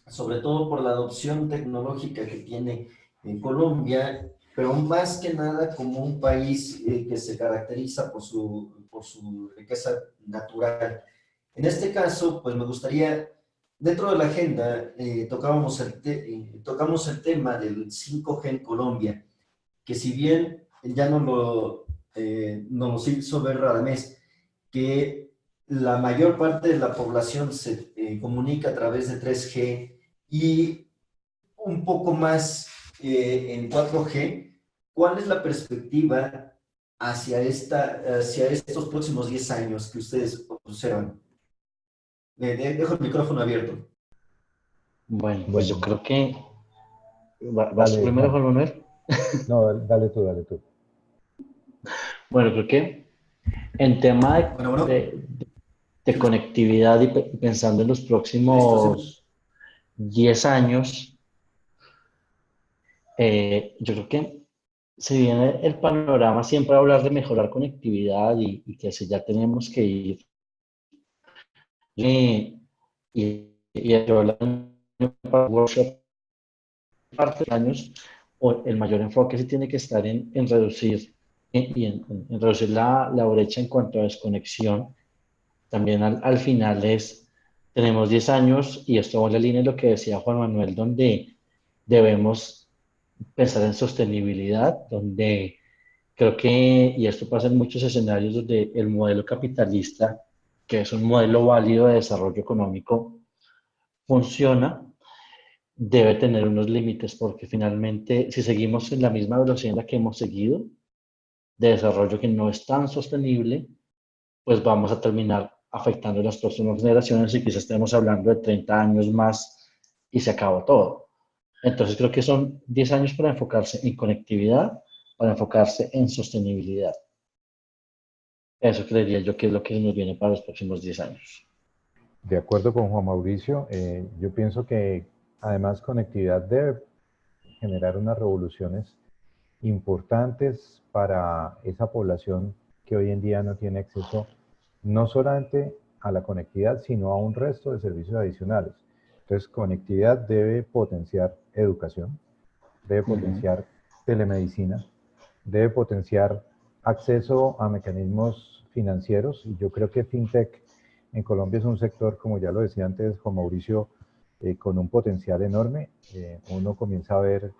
sobre todo por la adopción tecnológica que tiene en Colombia, pero más que nada como un país que se caracteriza por su riqueza natural. En este caso, pues me gustaría, dentro de la agenda, tocamos el tema del 5G en Colombia, que si bien ya nos lo hizo ver Radamés, que la mayor parte de la población se comunica a través de 3G y un poco más en 4G. ¿Cuál es la perspectiva hacia estos próximos 10 años que ustedes observan? Dejo el micrófono abierto. Bueno, pues yo Bueno, creo que... ¿Vas tú dale, primero, Juan. Juan Manuel? No, dale tú, dale tú. Bueno, creo que en tema Bueno, bueno, de conectividad y pensando en los listo, sí. próximos 10 años, yo creo que si viene el panorama siempre a hablar de mejorar conectividad y que si ya tenemos que ir y yo para el workshop parte de años, o el mayor enfoque sí tiene que estar en reducir en reducir la brecha en cuanto a desconexión. También al final tenemos 10 años y esto va en la línea de lo que decía Juan Manuel, donde debemos pensar en sostenibilidad, donde creo que, y esto pasa en muchos escenarios donde el modelo capitalista, que es un modelo válido de desarrollo económico, funciona, debe tener unos límites, porque finalmente, si seguimos en la misma velocidad en la que hemos seguido, de desarrollo que no es tan sostenible, pues vamos a terminar afectando a las próximas generaciones y quizás estemos hablando de 30 años más y se acabó todo. Entonces creo que son 10 años para enfocarse en conectividad, para enfocarse en sostenibilidad. Eso creería yo que es lo que nos viene para los próximos 10 años. De acuerdo con Juan Mauricio, yo pienso que además conectividad debe generar unas revoluciones importantes para esa población que hoy en día no tiene acceso no solamente a la conectividad, sino a un resto de servicios adicionales. Entonces, conectividad debe potenciar educación, debe potenciar telemedicina, debe potenciar acceso a mecanismos financieros, y yo creo que FinTech en Colombia es un sector, como ya lo decía antes Juan Mauricio, con un potencial enorme. Uno comienza a ver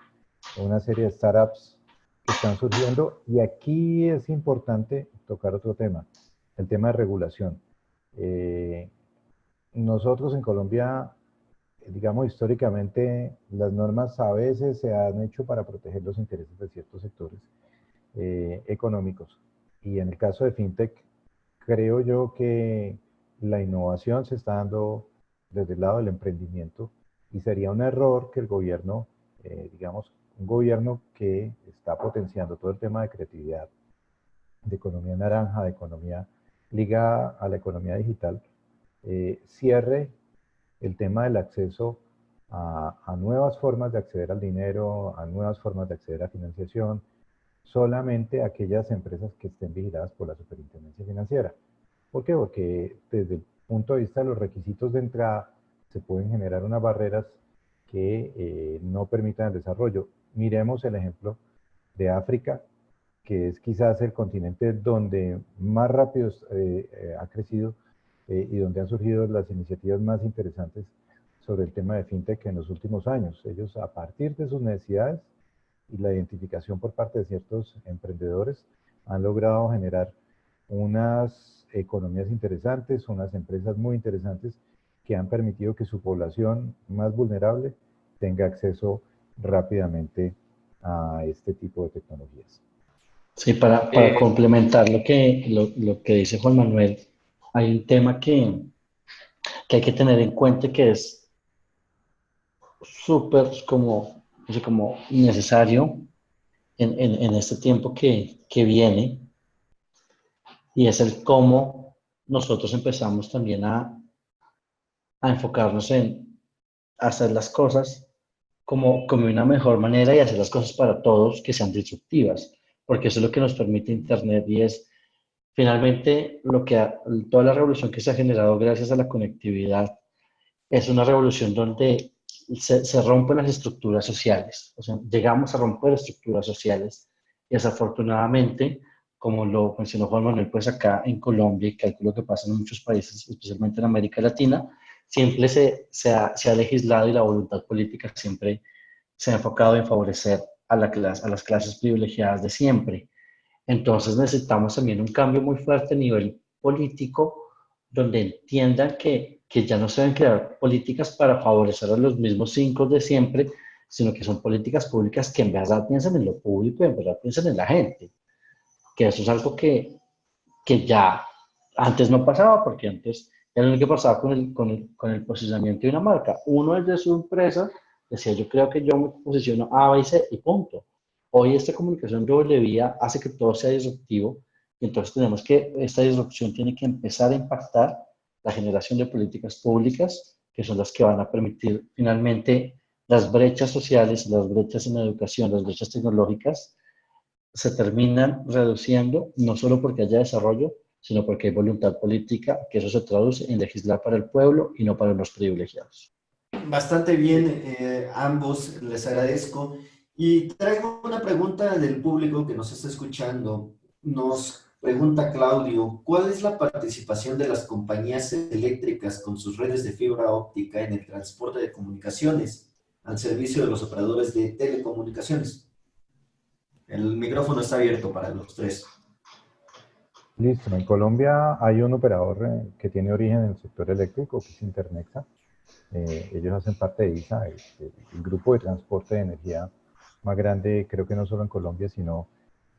una serie de startups que están surgiendo, y aquí es importante tocar otro tema, el tema de regulación. Nosotros en Colombia, digamos, históricamente, las normas a veces se han hecho para proteger los intereses de ciertos sectores económicos. Y en el caso de FinTech, creo yo que la innovación se está dando desde el lado del emprendimiento, y sería un error que el gobierno, digamos, un gobierno que está potenciando todo el tema de creatividad, de economía naranja, de economía ligada a la economía digital, cierre el tema del acceso a nuevas formas de acceder al dinero, a nuevas formas de acceder a financiación, solamente aquellas empresas que estén vigiladas por la Superintendencia Financiera. ¿Por qué? Porque desde el punto de vista de los requisitos de entrada se pueden generar unas barreras que no permitan el desarrollo. Miremos el ejemplo de África, que es quizás el continente donde más rápido ha crecido y donde han surgido las iniciativas más interesantes sobre el tema de FinTech en los últimos años. Ellos, a partir de sus necesidades y la identificación por parte de ciertos emprendedores, han logrado generar unas economías interesantes, unas empresas muy interesantes que han permitido que su población más vulnerable tenga acceso rápidamente a este tipo de tecnologías. Sí, para complementar lo que dice Juan Manuel, hay un tema que hay que tener en cuenta que es súper como, no sé, como necesario en este tiempo que viene, y es el cómo nosotros empezamos también a enfocarnos en hacer las cosas como una mejor manera, y hacer las cosas para todos que sean disruptivas, porque eso es lo que nos permite Internet, y es finalmente toda la revolución que se ha generado gracias a la conectividad es una revolución donde se rompen las estructuras sociales, o sea, llegamos a romper estructuras sociales, y desafortunadamente, como lo mencionó Juan Manuel, pues acá en Colombia, y calculo que pasa en muchos países, especialmente en América Latina, siempre se ha legislado, y la voluntad política siempre se ha enfocado en favorecer a las clases privilegiadas de siempre. Entonces necesitamos también un cambio muy fuerte a nivel político, donde entiendan que ya no se deben crear políticas para favorecer a los mismos cinco de siempre, sino que son políticas públicas que en verdad piensan en lo público y en verdad piensan en la gente. Que eso es algo que ya antes no pasaba, porque antes era lo que pasaba con el posicionamiento de una marca. Uno desde su empresa decía, yo creo que yo me posiciono A, B y C y punto. Hoy esta comunicación doble vía hace que todo sea disruptivo, y entonces tenemos que, esta disrupción tiene que empezar a impactar la generación de políticas públicas, que son las que van a permitir finalmente las brechas sociales, las brechas en la educación, las brechas tecnológicas, se terminan reduciendo, no solo porque haya desarrollo, sino porque hay voluntad política, que eso se traduce en legislar para el pueblo y no para los privilegiados. Bastante bien, ambos, les agradezco. Y traigo una pregunta del público que nos está escuchando. Nos pregunta Claudio, ¿cuál es la participación de las compañías eléctricas con sus redes de fibra óptica en el transporte de comunicaciones al servicio de los operadores de telecomunicaciones? El micrófono está abierto para los tres. Listo, en Colombia hay un operador que tiene origen en el sector eléctrico, que es Internexa. Ellos hacen parte de ISA, el grupo de transporte de energía más grande, creo que no solo en Colombia, sino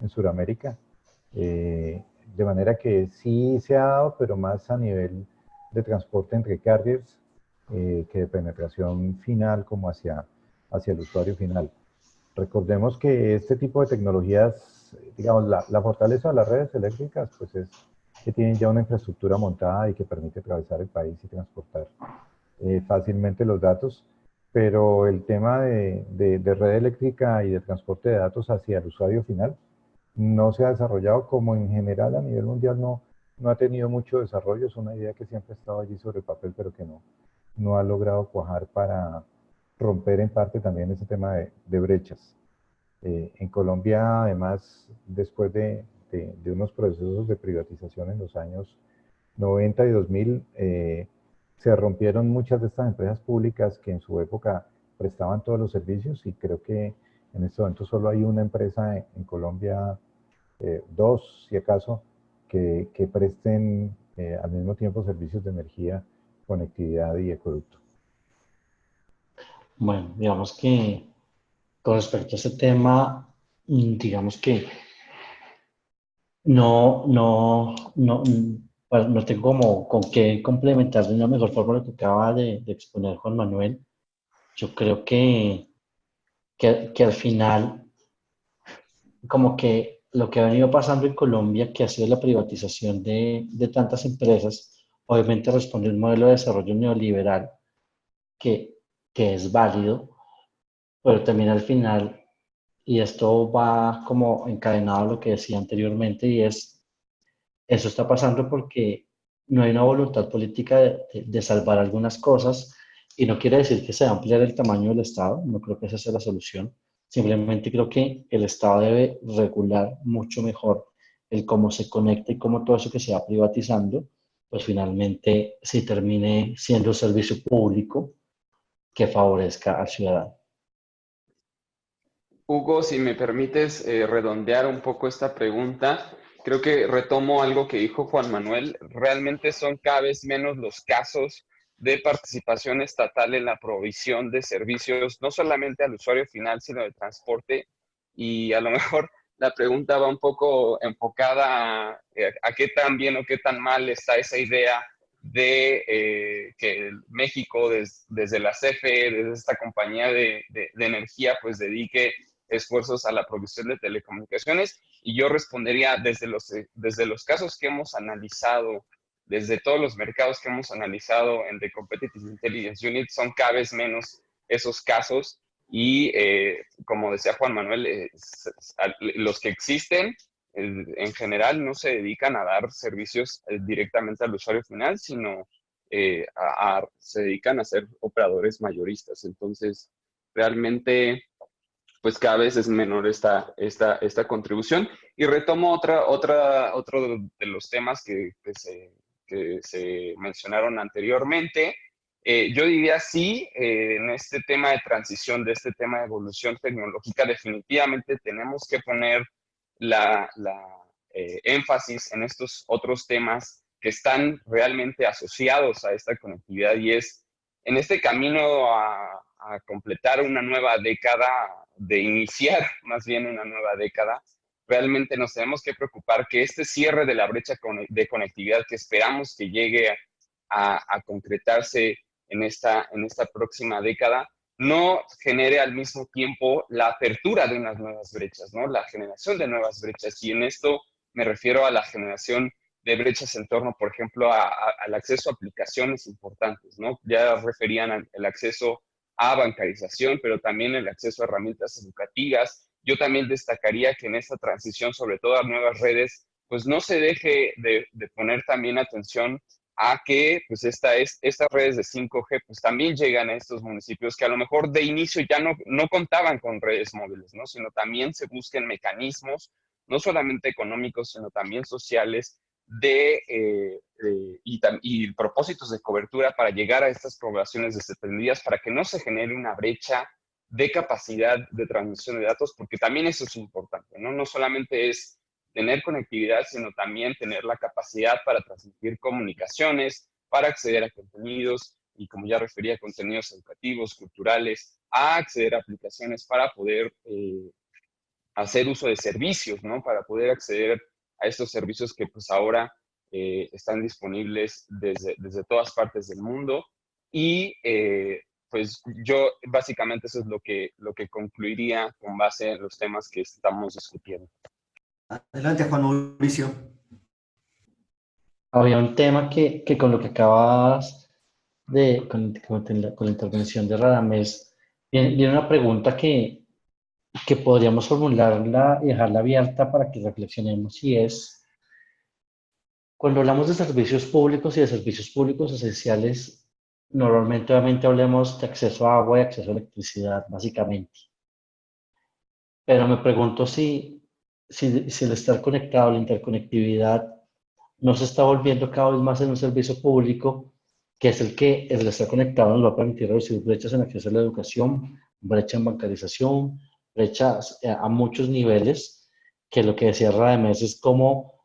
en Sudamérica. De manera que sí se ha dado, pero más a nivel de transporte entre carriers que de penetración final como hacia el usuario final. Recordemos que este tipo de tecnologías, digamos, la fortaleza de las redes eléctricas, pues es que tienen ya una infraestructura montada y que permite atravesar el país y transportar fácilmente los datos, pero el tema de red eléctrica y de transporte de datos hacia el usuario final no se ha desarrollado, como en general a nivel mundial no ha tenido mucho desarrollo. Es una idea que siempre ha estado allí sobre el papel, pero que no ha logrado cuajar para romper en parte también ese tema de brechas. En Colombia, además, después de unos procesos de privatización en los años 90 y 2000, se rompieron muchas de estas empresas públicas que en su época prestaban todos los servicios, y creo que en este momento solo hay una empresa en Colombia, dos si acaso, que presten al mismo tiempo servicios de energía, conectividad y ecoducto. Bueno, digamos que con respecto a ese tema, digamos que pues, no tengo como con qué complementar de una mejor forma lo que acaba de exponer Juan Manuel. Yo creo que al final, como que lo que ha venido pasando en Colombia, que ha sido la privatización de tantas empresas, obviamente responde a un modelo de desarrollo neoliberal que, que es válido, pero también al final, y esto va como encadenado a lo que decía anteriormente, y es, eso está pasando porque no hay una voluntad política de salvar algunas cosas, y no quiere decir que se va a ampliar el tamaño del Estado, no creo que esa sea la solución. Simplemente creo que el Estado debe regular mucho mejor el cómo se conecta y cómo todo eso que se va privatizando, pues finalmente sí termine siendo un servicio público que favorezca al ciudadano. Hugo, si me permites redondear un poco esta pregunta, creo que retomo algo que dijo Juan Manuel. Realmente son cada vez menos los casos de participación estatal en la provisión de servicios, no solamente al usuario final, sino de transporte. Y a lo mejor la pregunta va un poco enfocada a qué tan bien o qué tan mal está esa idea de que México, desde la CFE, desde esta compañía de energía, pues dedique esfuerzos a la provisión de telecomunicaciones, y yo respondería desde los casos que hemos analizado, desde todos los mercados que hemos analizado en The Competitive Intelligence Unit, son cada vez menos esos casos, y como decía Juan Manuel, los que existen en general no se dedican a dar servicios directamente al usuario final, sino se dedican a ser operadores mayoristas. Entonces, realmente pues cada vez es menor esta contribución. Y retomo otro de los temas que se mencionaron anteriormente. Yo diría sí, en este tema de transición, de este tema de evolución tecnológica, definitivamente tenemos que poner la énfasis en estos otros temas que están realmente asociados a esta conectividad, y es en este camino a completar una nueva década, de iniciar más bien una nueva década, realmente nos tenemos que preocupar que este cierre de la brecha de conectividad que esperamos que llegue a concretarse en esta próxima década, no genere al mismo tiempo la apertura de unas nuevas brechas, ¿no? La generación de nuevas brechas. Y en esto me refiero a la generación de brechas en torno, por ejemplo, al acceso a aplicaciones importantes, ¿no? Ya referían el acceso a bancarización, pero también el acceso a herramientas educativas. Yo también destacaría que en esta transición, sobre todo a nuevas redes, pues no se deje de poner también atención a que pues estas redes de 5G pues también llegan a estos municipios que a lo mejor de inicio ya no contaban con redes móviles, ¿no? Sino también se busquen mecanismos, no solamente económicos, sino también sociales, y propósitos de cobertura para llegar a estas poblaciones desatendidas, para que no se genere una brecha de capacidad de transmisión de datos, porque también eso es importante, ¿no? No solamente es tener conectividad, sino también tener la capacidad para transmitir comunicaciones, para acceder a contenidos, y como ya refería, contenidos educativos, culturales, a acceder a aplicaciones para poder hacer uso de servicios, ¿no? Para poder acceder a estos servicios que pues ahora están disponibles desde todas partes del mundo. Y pues yo básicamente eso es lo que concluiría con base en los temas que estamos discutiendo. Adelante, Juan Mauricio. Había un tema que con lo que acabas con la intervención de Radamés, viene una pregunta que podríamos formularla y dejarla abierta para que reflexionemos y es, cuando hablamos de servicios públicos y de servicios públicos esenciales, normalmente obviamente hablemos de acceso a agua y acceso a electricidad, básicamente. Pero me pregunto si el estar conectado, la interconectividad, no se está volviendo cada vez más en un servicio público, que es el que el estar conectado nos va a permitir reducir brechas en acceso a la educación, brecha en bancarización, brechas a muchos niveles, que lo que decía Radamés es cómo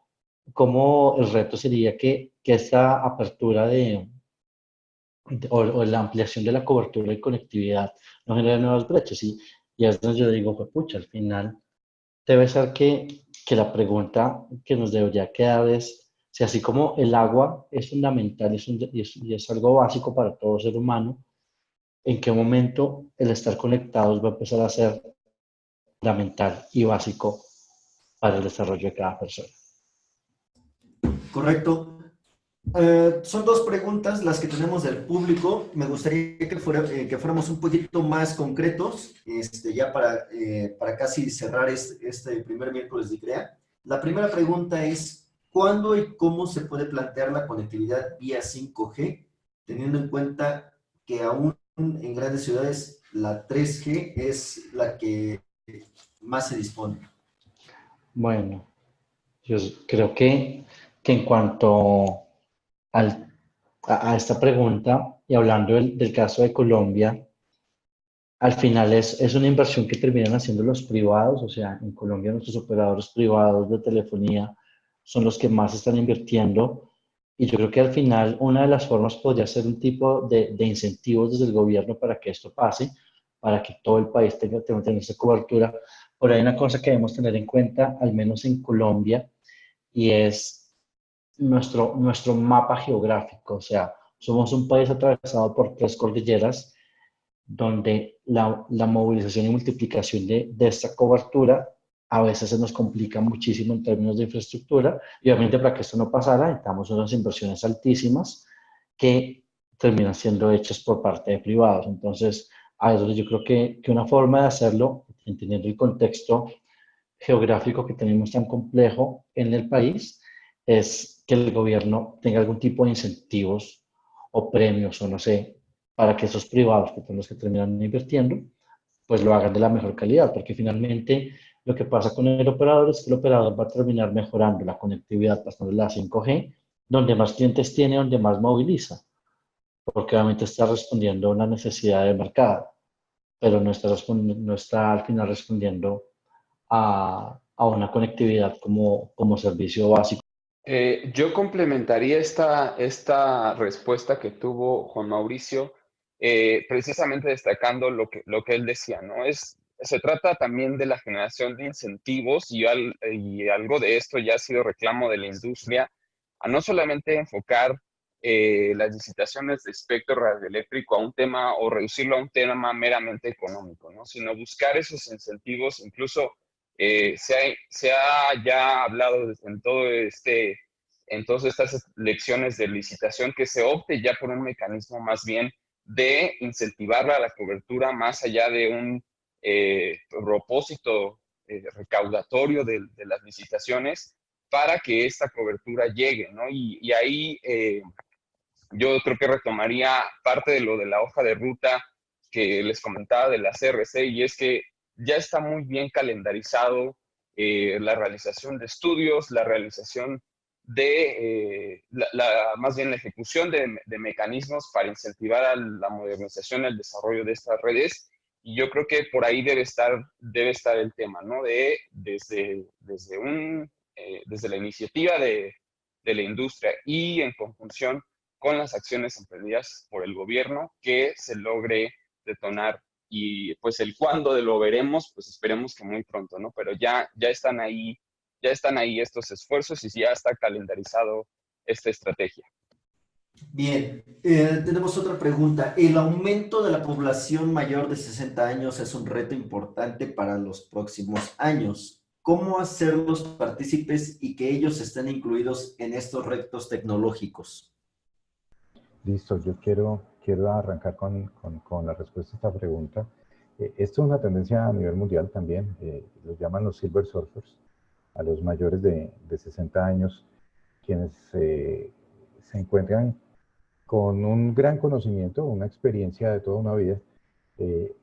el reto sería que esta apertura o la ampliación de la cobertura y conectividad no genere nuevas brechas. Y es donde yo digo, pues, pucha, al final debe ser que la pregunta que nos debería quedar es, si así como el agua es fundamental y es algo básico para todo ser humano, ¿en qué momento el estar conectados va a empezar a ser fundamental y básico para el desarrollo de cada persona? Correcto. Son dos preguntas las que tenemos del público. Me gustaría que fuéramos un poquito más concretos, ya para casi cerrar este primer miércoles de ICREA. La primera pregunta es, ¿cuándo y cómo se puede plantear la conectividad vía 5G, teniendo en cuenta que aún en grandes ciudades la 3G es la que más se dispone? Bueno, yo creo que en cuanto al- a esta pregunta, y hablando del caso de Colombia, al final es una inversión que terminan haciendo los privados, o sea, en Colombia nuestros operadores privados de telefonía son los que más están invirtiendo, y yo creo que al final una de las formas podría ser un tipo de incentivos desde el gobierno para que esto pase, para que todo el país tenga esa cobertura. Pero hay una cosa que debemos tener en cuenta, al menos en Colombia, y es nuestro mapa geográfico. O sea, somos un país atravesado por tres cordilleras donde la movilización y multiplicación de esta cobertura a veces se nos complica muchísimo en términos de infraestructura, y obviamente para que esto no pasara necesitamos unas inversiones altísimas que terminan siendo hechas por parte de privados. Entonces, a eso yo creo que una forma de hacerlo, entendiendo el contexto geográfico que tenemos tan complejo en el país, es que el gobierno tenga algún tipo de incentivos o premios o no sé, para que esos privados, que son los que terminan invirtiendo, pues lo hagan de la mejor calidad, porque finalmente lo que pasa con el operador es que el operador va a terminar mejorando la conectividad, pasando la 5G, donde más clientes tiene, donde más moviliza, porque obviamente está respondiendo a una necesidad de mercado, pero no está al final respondiendo a una conectividad como servicio básico. Yo complementaría esta respuesta que tuvo Juan Mauricio, precisamente destacando lo que él decía, ¿no? Se trata también de la generación de incentivos y algo de esto ya ha sido reclamo de la industria, a no solamente enfocar las licitaciones de espectro radioeléctrico a un tema o reducirlo a un tema meramente económico, ¿no? Sino buscar esos incentivos, incluso se ha ya hablado en todas estas lecciones de licitación, que se opte ya por un mecanismo más bien de incentivar la cobertura más allá de un propósito recaudatorio de las licitaciones para que esta cobertura llegue, ¿no? Y ahí yo creo que retomaría parte de lo de la hoja de ruta que les comentaba de la CRC, y es que ya está muy bien calendarizado la realización de estudios, la realización más bien la ejecución de mecanismos para incentivar a la modernización y el desarrollo de estas redes. Y yo creo que por ahí debe estar el tema, ¿no? Desde la iniciativa de la industria y en conjunción con las acciones emprendidas por el gobierno, que se logre detonar. Y pues el cuándo de lo veremos, pues esperemos que muy pronto, ¿no? Pero ya están ahí estos esfuerzos y ya está calendarizado esta estrategia. Bien, tenemos otra pregunta. ¿El aumento de la población mayor de 60 años es un reto importante para los próximos años? ¿cómo hacerlos partícipes y que ellos estén incluidos en estos retos tecnológicos? Listo, yo quiero arrancar con la respuesta a esta pregunta. Esto es una tendencia a nivel mundial también, los llaman los Silver Surfers, a los mayores de 60 años, quienes se encuentran con un gran conocimiento, una experiencia de toda una vida,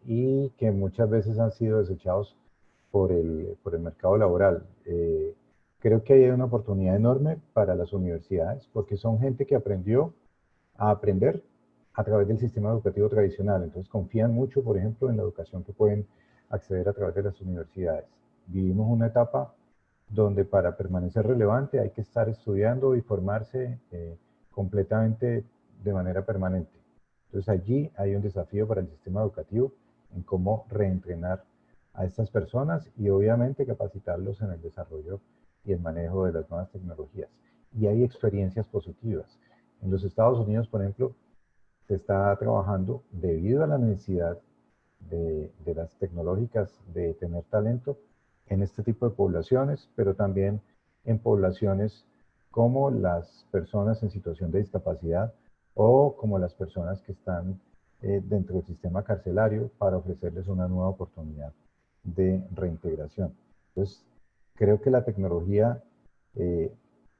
y que muchas veces han sido desechados por el mercado laboral. Creo que hay una oportunidad enorme para las universidades, porque son gente que aprendió a aprender a través del sistema educativo tradicional. Entonces confían mucho, por ejemplo, en la educación que pueden acceder a través de las universidades. Vivimos una etapa donde para permanecer relevante hay que estar estudiando y formarse completamente de manera permanente. Entonces allí hay un desafío para el sistema educativo en cómo reentrenar a estas personas y obviamente capacitarlos en el desarrollo y el manejo de las nuevas tecnologías. Y hay experiencias positivas. En los Estados Unidos, por ejemplo, se está trabajando debido a la necesidad de las tecnológicas de tener talento en este tipo de poblaciones, pero también en poblaciones como las personas en situación de discapacidad o como las personas que están dentro del sistema carcelario para ofrecerles una nueva oportunidad de reintegración. Entonces, creo que la tecnología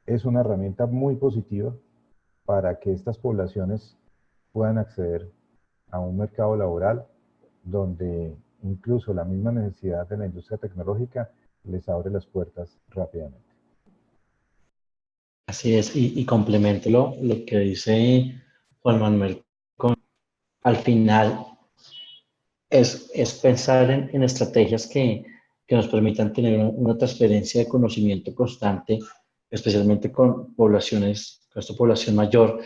es una herramienta muy positiva para que estas poblaciones puedan acceder a un mercado laboral donde incluso la misma necesidad de la industria tecnológica les abre las puertas rápidamente. Así es, y complemento lo que dice Juan Manuel. Al final es pensar en estrategias que nos permitan tener una transferencia de conocimiento constante, especialmente con poblaciones, con esta población mayor,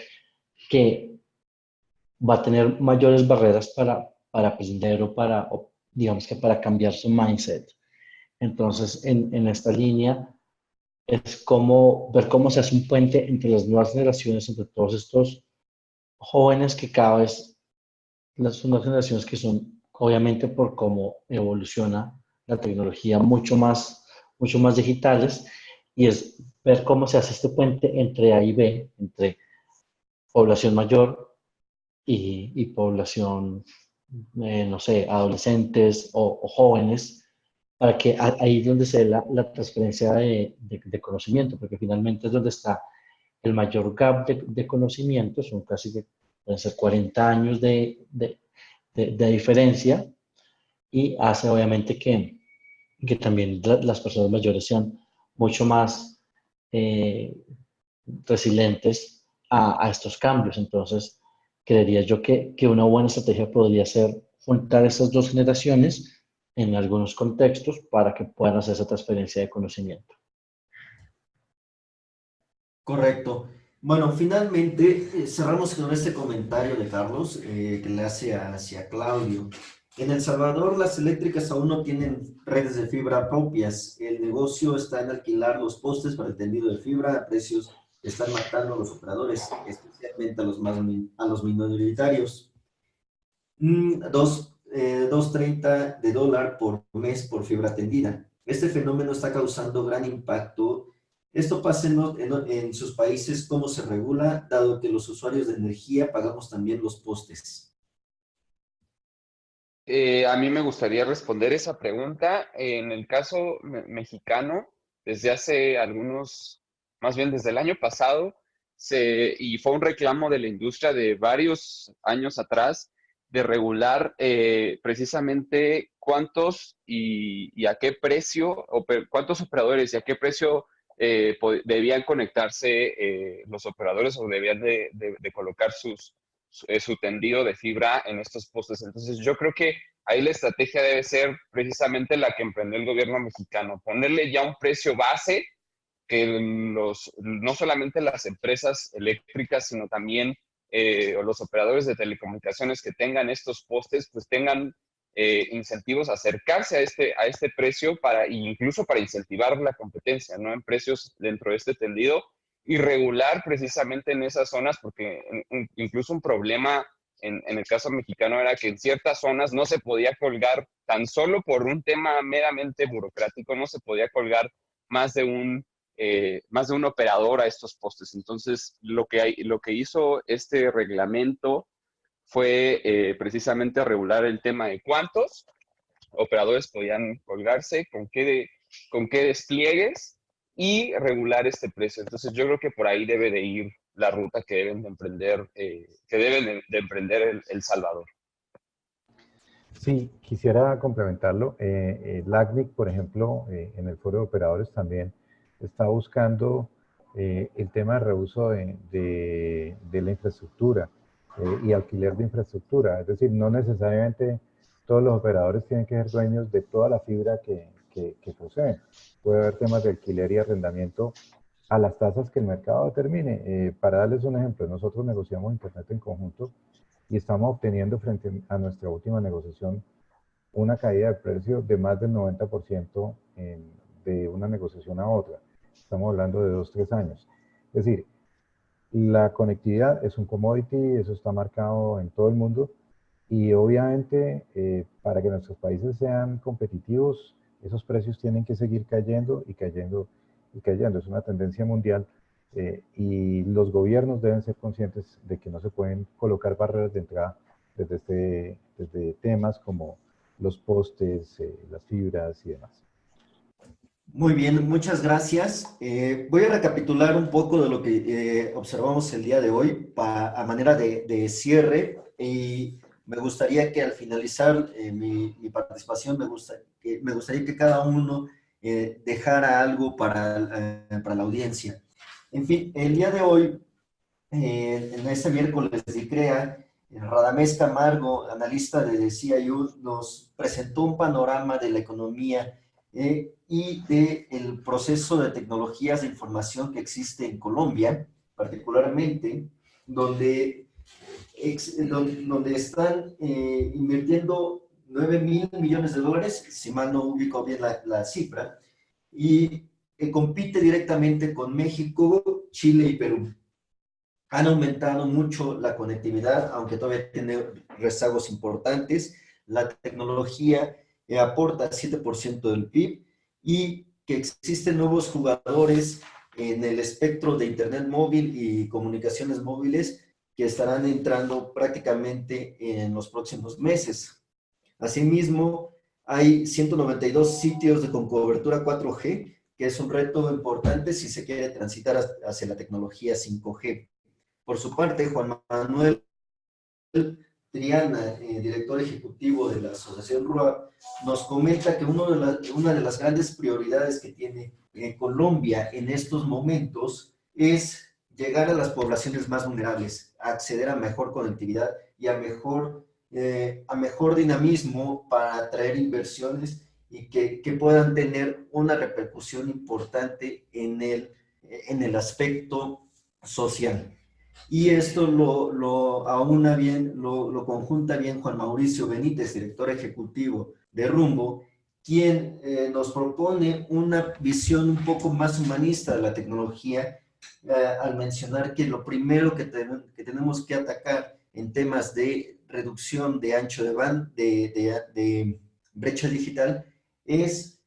que va a tener mayores barreras para aprender o digamos que para cambiar su mindset. Entonces, en esta línea es como ver cómo se hace un puente entre las nuevas generaciones, entre todos estos jóvenes que cada vez, las nuevas generaciones que son, obviamente por cómo evoluciona la tecnología, mucho más digitales, y es ver cómo se hace este puente entre A y B, entre población mayor y población, no sé, adolescentes o jóvenes, para que ahí es donde se dé la transferencia de conocimiento, porque finalmente es donde está el mayor gap de conocimiento, son casi que pueden ser 40 años de diferencia, y hace obviamente que también las personas mayores sean mucho más eh, resilientes a estos cambios. Entonces, creería yo que una buena estrategia podría ser juntar esas dos generaciones en algunos contextos para que puedan hacer esa transferencia de conocimiento. Correcto. Bueno, finalmente cerramos con este comentario de Carlos que le hace hacia Claudio. En El Salvador, las eléctricas aún no tienen redes de fibra propias. El negocio está en alquilar los postes para el tendido de fibra a precios que están matando a los operadores, especialmente a los minoritarios. 2.30 de dólar por mes por fibra tendida. Este fenómeno está causando gran impacto. Esto pasa en sus países, cómo se regula, dado que los usuarios de energía pagamos también los postes. A mí me gustaría responder esa pregunta. En el caso mexicano, desde hace más bien desde el año pasado, y fue un reclamo de la industria de varios años atrás, de regular precisamente cuántos y a qué precio, cuántos operadores y a qué precio debían conectarse los operadores o debían de colocar su tendido de fibra en estos postes. Entonces yo creo que ahí la estrategia debe ser precisamente la que emprendió el gobierno mexicano, ponerle ya un precio base que no solamente las empresas eléctricas, sino también los operadores de telecomunicaciones que tengan estos postes, pues tengan incentivos a acercarse a este precio incluso para incentivar la competencia, ¿no? En precios dentro de este tendido y regular precisamente en esas zonas, porque incluso un problema en el caso mexicano era que en ciertas zonas no se podía colgar, tan solo por un tema meramente burocrático, no se podía colgar más de un operador a estos postes. Entonces, lo que hizo este reglamento fue precisamente regular el tema de cuántos operadores podían colgarse, con qué despliegues y regular este precio. Entonces yo creo que por ahí debe de ir la ruta que deben de emprender, El Salvador. Sí, quisiera complementarlo. LACNIC, por ejemplo, en el foro de operadores también está buscando el tema de reuso de la infraestructura y alquiler de infraestructura. Es decir, no necesariamente todos los operadores tienen que ser dueños de toda la fibra que poseen. Puede haber temas de alquiler y arrendamiento a las tasas que el mercado determine. Para darles un ejemplo, nosotros negociamos Internet en conjunto y estamos obteniendo frente a nuestra última negociación una caída de precio de más del 90% de una negociación a otra. Estamos hablando de 2-3 años. Es decir, la conectividad es un commodity, eso está marcado en todo el mundo y obviamente para que nuestros países sean competitivos, esos precios tienen que seguir cayendo y cayendo y cayendo. Es una tendencia mundial y los gobiernos deben ser conscientes de que no se pueden colocar barreras de entrada desde temas como los postes, las fibras y demás. Muy bien, muchas gracias. Voy a recapitular un poco de lo que observamos el día de hoy a manera de cierre y me gustaría que al finalizar mi participación me gustaría que cada uno dejara algo para la audiencia. En fin, el día de hoy, en este miércoles de ICREA, Radamés Camargo, analista de CIU, nos presentó un panorama de la economía y del proceso de tecnologías de información que existe en Colombia, particularmente, donde están invirtiendo 9.000 millones de dólares, si mal no ubico bien la cifra, y compite directamente con México, Chile y Perú. Han aumentado mucho la conectividad, aunque todavía tiene rezagos importantes. La tecnología aporta 7% del PIB y que existen nuevos jugadores en el espectro de Internet móvil y comunicaciones móviles que estarán entrando prácticamente en los próximos meses. Asimismo, hay 192 sitios con cobertura 4G, que es un reto importante si se quiere transitar hacia la tecnología 5G. Por su parte, Juan Manuel Triana, director ejecutivo de la Asociación RUA, nos comenta que una de las grandes prioridades que tiene Colombia en estos momentos es llegar a las poblaciones más vulnerables, a acceder a mejor conectividad y a mejor dinamismo para atraer inversiones y que puedan tener una repercusión importante en el aspecto social. Y esto lo aúna bien, lo conjunta bien Juan Mauricio Benítez, director ejecutivo de Rumbo, quien nos propone una visión un poco más humanista de la tecnología, al mencionar que lo primero que tenemos que atacar en temas de reducción de ancho de banda, de brecha digital, es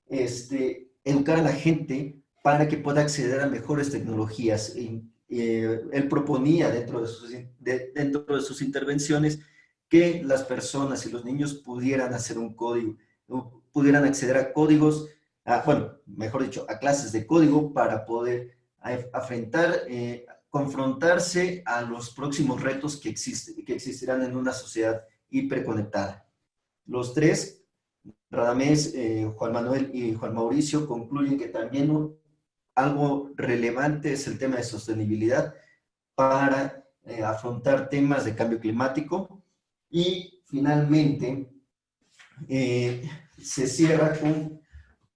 educar a la gente para que pueda acceder a mejores tecnologías. Él proponía dentro de sus intervenciones que las personas y los niños pudieran hacer un código, pudieran acceder a códigos, mejor dicho, a clases de código para poder confrontarse a los próximos retos que existirán en una sociedad hiperconectada. Los tres, Radamés, Juan Manuel y Juan Mauricio, concluyen que también algo relevante es el tema de sostenibilidad para afrontar temas de cambio climático. Y finalmente, se cierra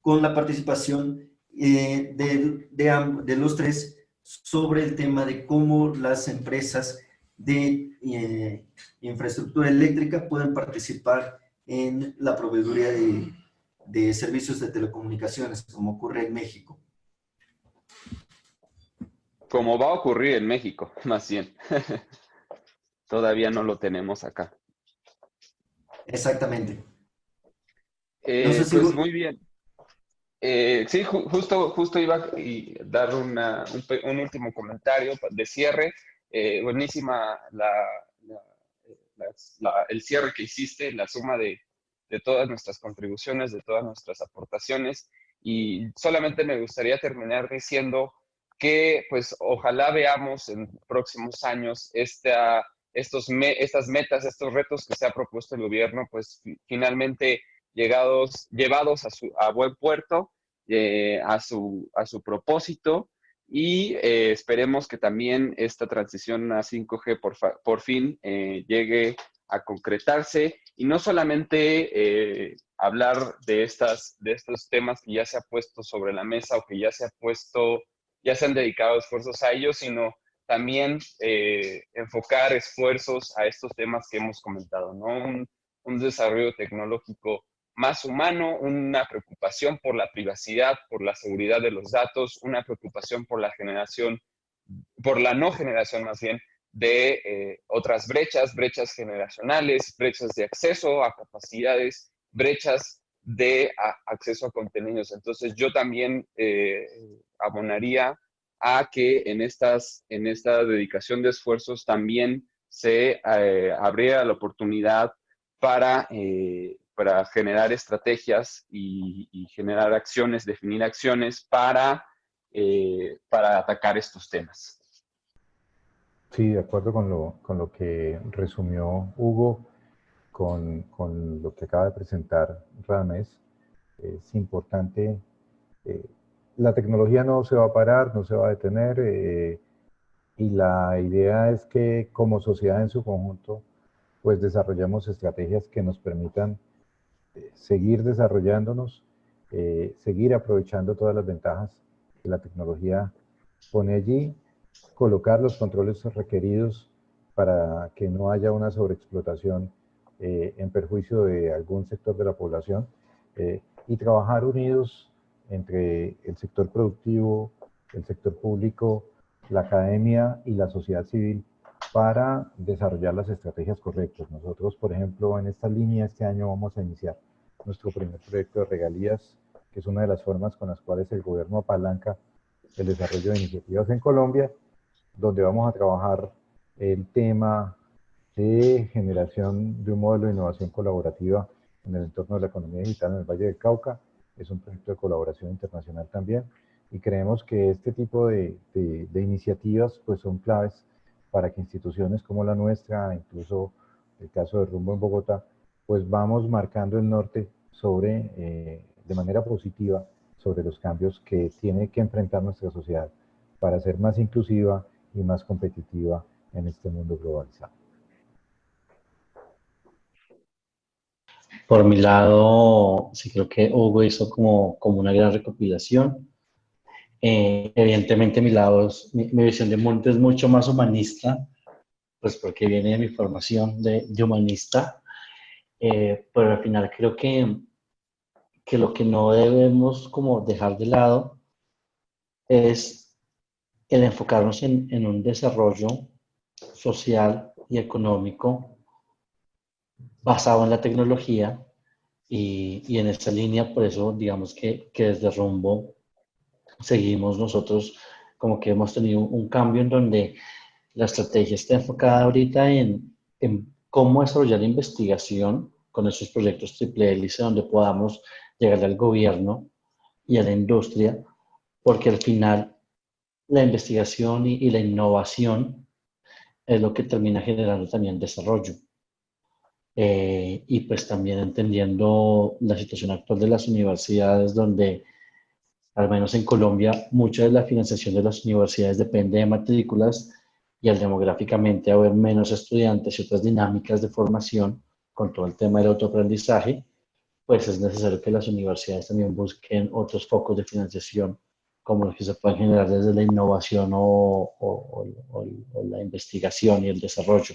con la participación de los tres sobre el tema de cómo las empresas de infraestructura eléctrica pueden participar en la proveeduría de servicios de telecomunicaciones, como ocurre en México. Como va a ocurrir en México, más bien. todavía no lo tenemos acá. Exactamente. No sé si... Pues muy bien. Sí, justo iba a dar un último comentario de cierre. Buenísima el cierre que hiciste, la suma de todas nuestras contribuciones, de todas nuestras aportaciones. Y solamente me gustaría terminar diciendo que pues ojalá veamos en próximos años estas metas, estos retos que se ha propuesto el gobierno, pues finalmente llevados a buen puerto, a su propósito, y esperemos que también esta transición a 5G por fin llegue a concretarse, y no solamente hablar de estos temas que ya se ha puesto sobre la mesa o que ya se han dedicado esfuerzos a ellos, sino también enfocar esfuerzos a estos temas que hemos comentado, ¿no? Un desarrollo tecnológico más humano, una preocupación por la privacidad, por la seguridad de los datos, una preocupación por la no generación más bien, de otras brechas generacionales, brechas de acceso a capacidades, brechas de acceso a contenidos. Entonces yo también abonaría a que en esta dedicación de esfuerzos también se abriera la oportunidad para generar estrategias y generar acciones, definir acciones para atacar estos temas. Sí, de acuerdo con lo que resumió Hugo, con lo que acaba de presentar Radamés. Es importante, la tecnología no se va a parar, no se va a detener, y la idea es que como sociedad en su conjunto, pues desarrollemos estrategias que nos permitan seguir desarrollándonos, seguir aprovechando todas las ventajas que la tecnología pone allí, colocar los controles requeridos para que no haya una sobreexplotación en perjuicio de algún sector de la población, y trabajar unidos entre el sector productivo, el sector público, la academia y la sociedad civil para desarrollar las estrategias correctas. Nosotros, por ejemplo, en esta línea este año vamos a iniciar nuestro primer proyecto de regalías, que es una de las formas con las cuales el gobierno apalanca el desarrollo de iniciativas en Colombia, donde vamos a trabajar el tema de generación de un modelo de innovación colaborativa en el entorno de la economía digital en el Valle del Cauca. Es un proyecto de colaboración internacional también, y creemos que este tipo de iniciativas pues son claves para que instituciones como la nuestra, incluso el caso de Rumbo en Bogotá, pues vamos marcando el norte de manera positiva sobre los cambios que tiene que enfrentar nuestra sociedad para ser más inclusiva y más competitiva en este mundo globalizado. Por mi lado, sí creo que Hugo hizo como una gran recopilación. Evidentemente mi mi visión de mundo es mucho más humanista, pues porque viene de mi formación de humanista, pero al final creo que lo que no debemos como dejar de lado es el enfocarnos en un desarrollo social y económico basado en la tecnología, y en esta línea, por eso digamos que desde Rumbo seguimos nosotros como que hemos tenido un cambio en donde la estrategia está enfocada ahorita en cómo desarrollar la investigación con esos proyectos triple hélice donde podamos llegar al gobierno y a la industria, porque al final la investigación y la innovación es lo que termina generando también desarrollo. Y pues también entendiendo la situación actual de las universidades, donde al menos en Colombia mucha de la financiación de las universidades depende de matrículas, y al demográficamente haber menos estudiantes y otras dinámicas de formación con todo el tema del autoaprendizaje, pues es necesario que las universidades también busquen otros focos de financiación, como los que se pueden generar desde la innovación o la investigación y el desarrollo.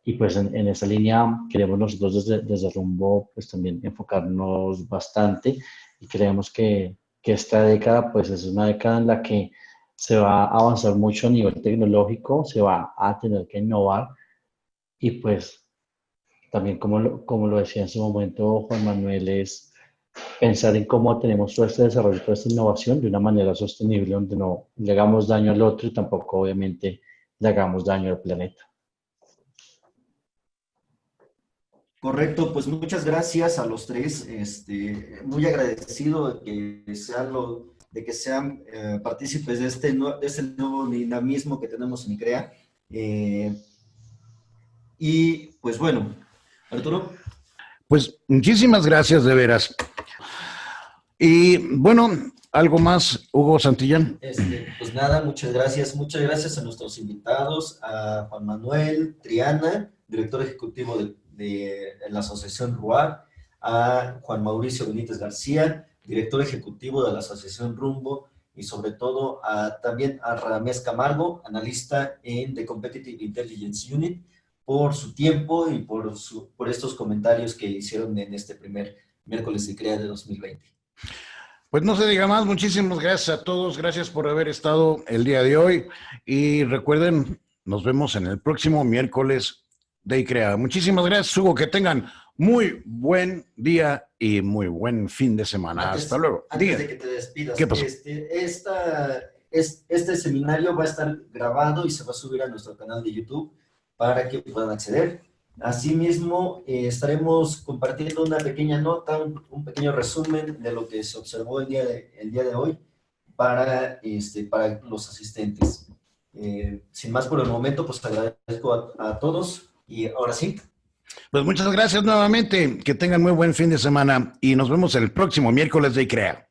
Y pues en esa línea queremos nosotros desde Rumbo pues también enfocarnos bastante, y creemos que esta década pues es una década en la que se va a avanzar mucho a nivel tecnológico, se va a tener que innovar, y pues también como lo decía en su momento Juan Manuel, es pensar en cómo tenemos todo este desarrollo, toda esta innovación de una manera sostenible, donde no le hagamos daño al otro y tampoco obviamente le hagamos daño al planeta. Correcto, pues muchas gracias a los tres. Muy agradecido de que sean partícipes de este nuevo dinamismo que tenemos en ICREA. Y pues bueno, Arturo. Pues muchísimas gracias de veras. Y bueno, ¿algo más, Hugo Santillán? Pues nada, muchas gracias. Muchas gracias a nuestros invitados, a Juan Manuel Triana, director ejecutivo de la Asociación RUAR, a Juan Mauricio Benítez García, director ejecutivo de la Asociación Rumbo, y sobre todo también a Radamés Camargo, analista en The Competitive Intelligence Unit, por su tiempo y por estos comentarios que hicieron en este primer miércoles de ICREA de 2020. Pues no se diga más, muchísimas gracias a todos, gracias por haber estado el día de hoy y recuerden, nos vemos en el próximo miércoles de ICREA. Muchísimas gracias, Hugo, que tengan muy buen día y muy buen fin de semana. Hasta luego. Antes de que te despidas, ¿Qué pasó? Este seminario va a estar grabado y se va a subir a nuestro canal de YouTube para que puedan acceder. Asimismo, estaremos compartiendo una pequeña nota, un pequeño resumen de lo que se observó el día de hoy para los asistentes. Sin más por el momento, pues agradezco a todos y ahora sí. Pues muchas gracias nuevamente, que tengan muy buen fin de semana y nos vemos el próximo miércoles de ICREA.